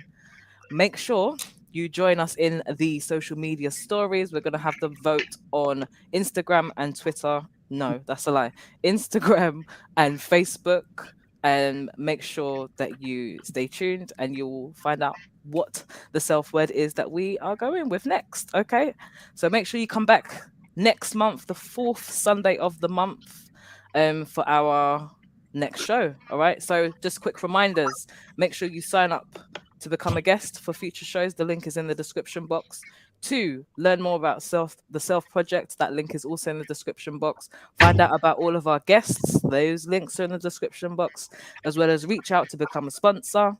make sure you join us in the social media stories. We're going to have the vote on Instagram and Twitter. No, that's a lie. Instagram and Facebook. And make sure that you stay tuned and you'll find out what the self word is that we are going with next. Okay. So make sure you come back next month, the fourth Sunday of the month, for our next show. All right. So just quick reminders, make sure you sign up to become a guest for future shows. The link is in the description box. To learn more about the Self Project, that link is also in the description box. Find out about all of our guests, those links are in the description box, as well as reach out to become a sponsor.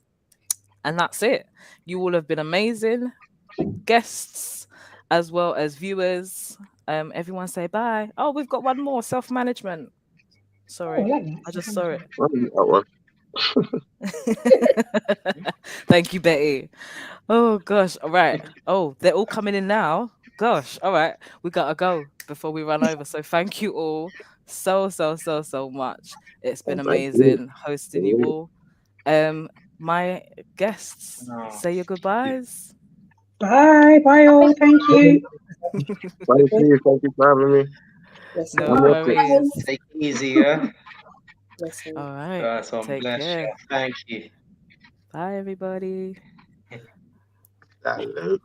And that's it. You all have been amazing guests as well as viewers. Everyone say bye. Oh, we've got one more, self-management. Oh, Sorry, I like that. I just saw it. I like that one. Thank you, Betty. Oh gosh. All right. Oh, they're all coming in now. Gosh. All right. We gotta go before we run over. So thank you all so much. It's been Thank you. amazing hosting you all. My guests, Oh. say your goodbyes. Bye. Bye all. Thank you. Thank you. Thank you for having me. yes, No I'm with it. worries. Take it easy, yeah. yes, All right. So Take bless care. you. Thank you. Bye, everybody. Hello.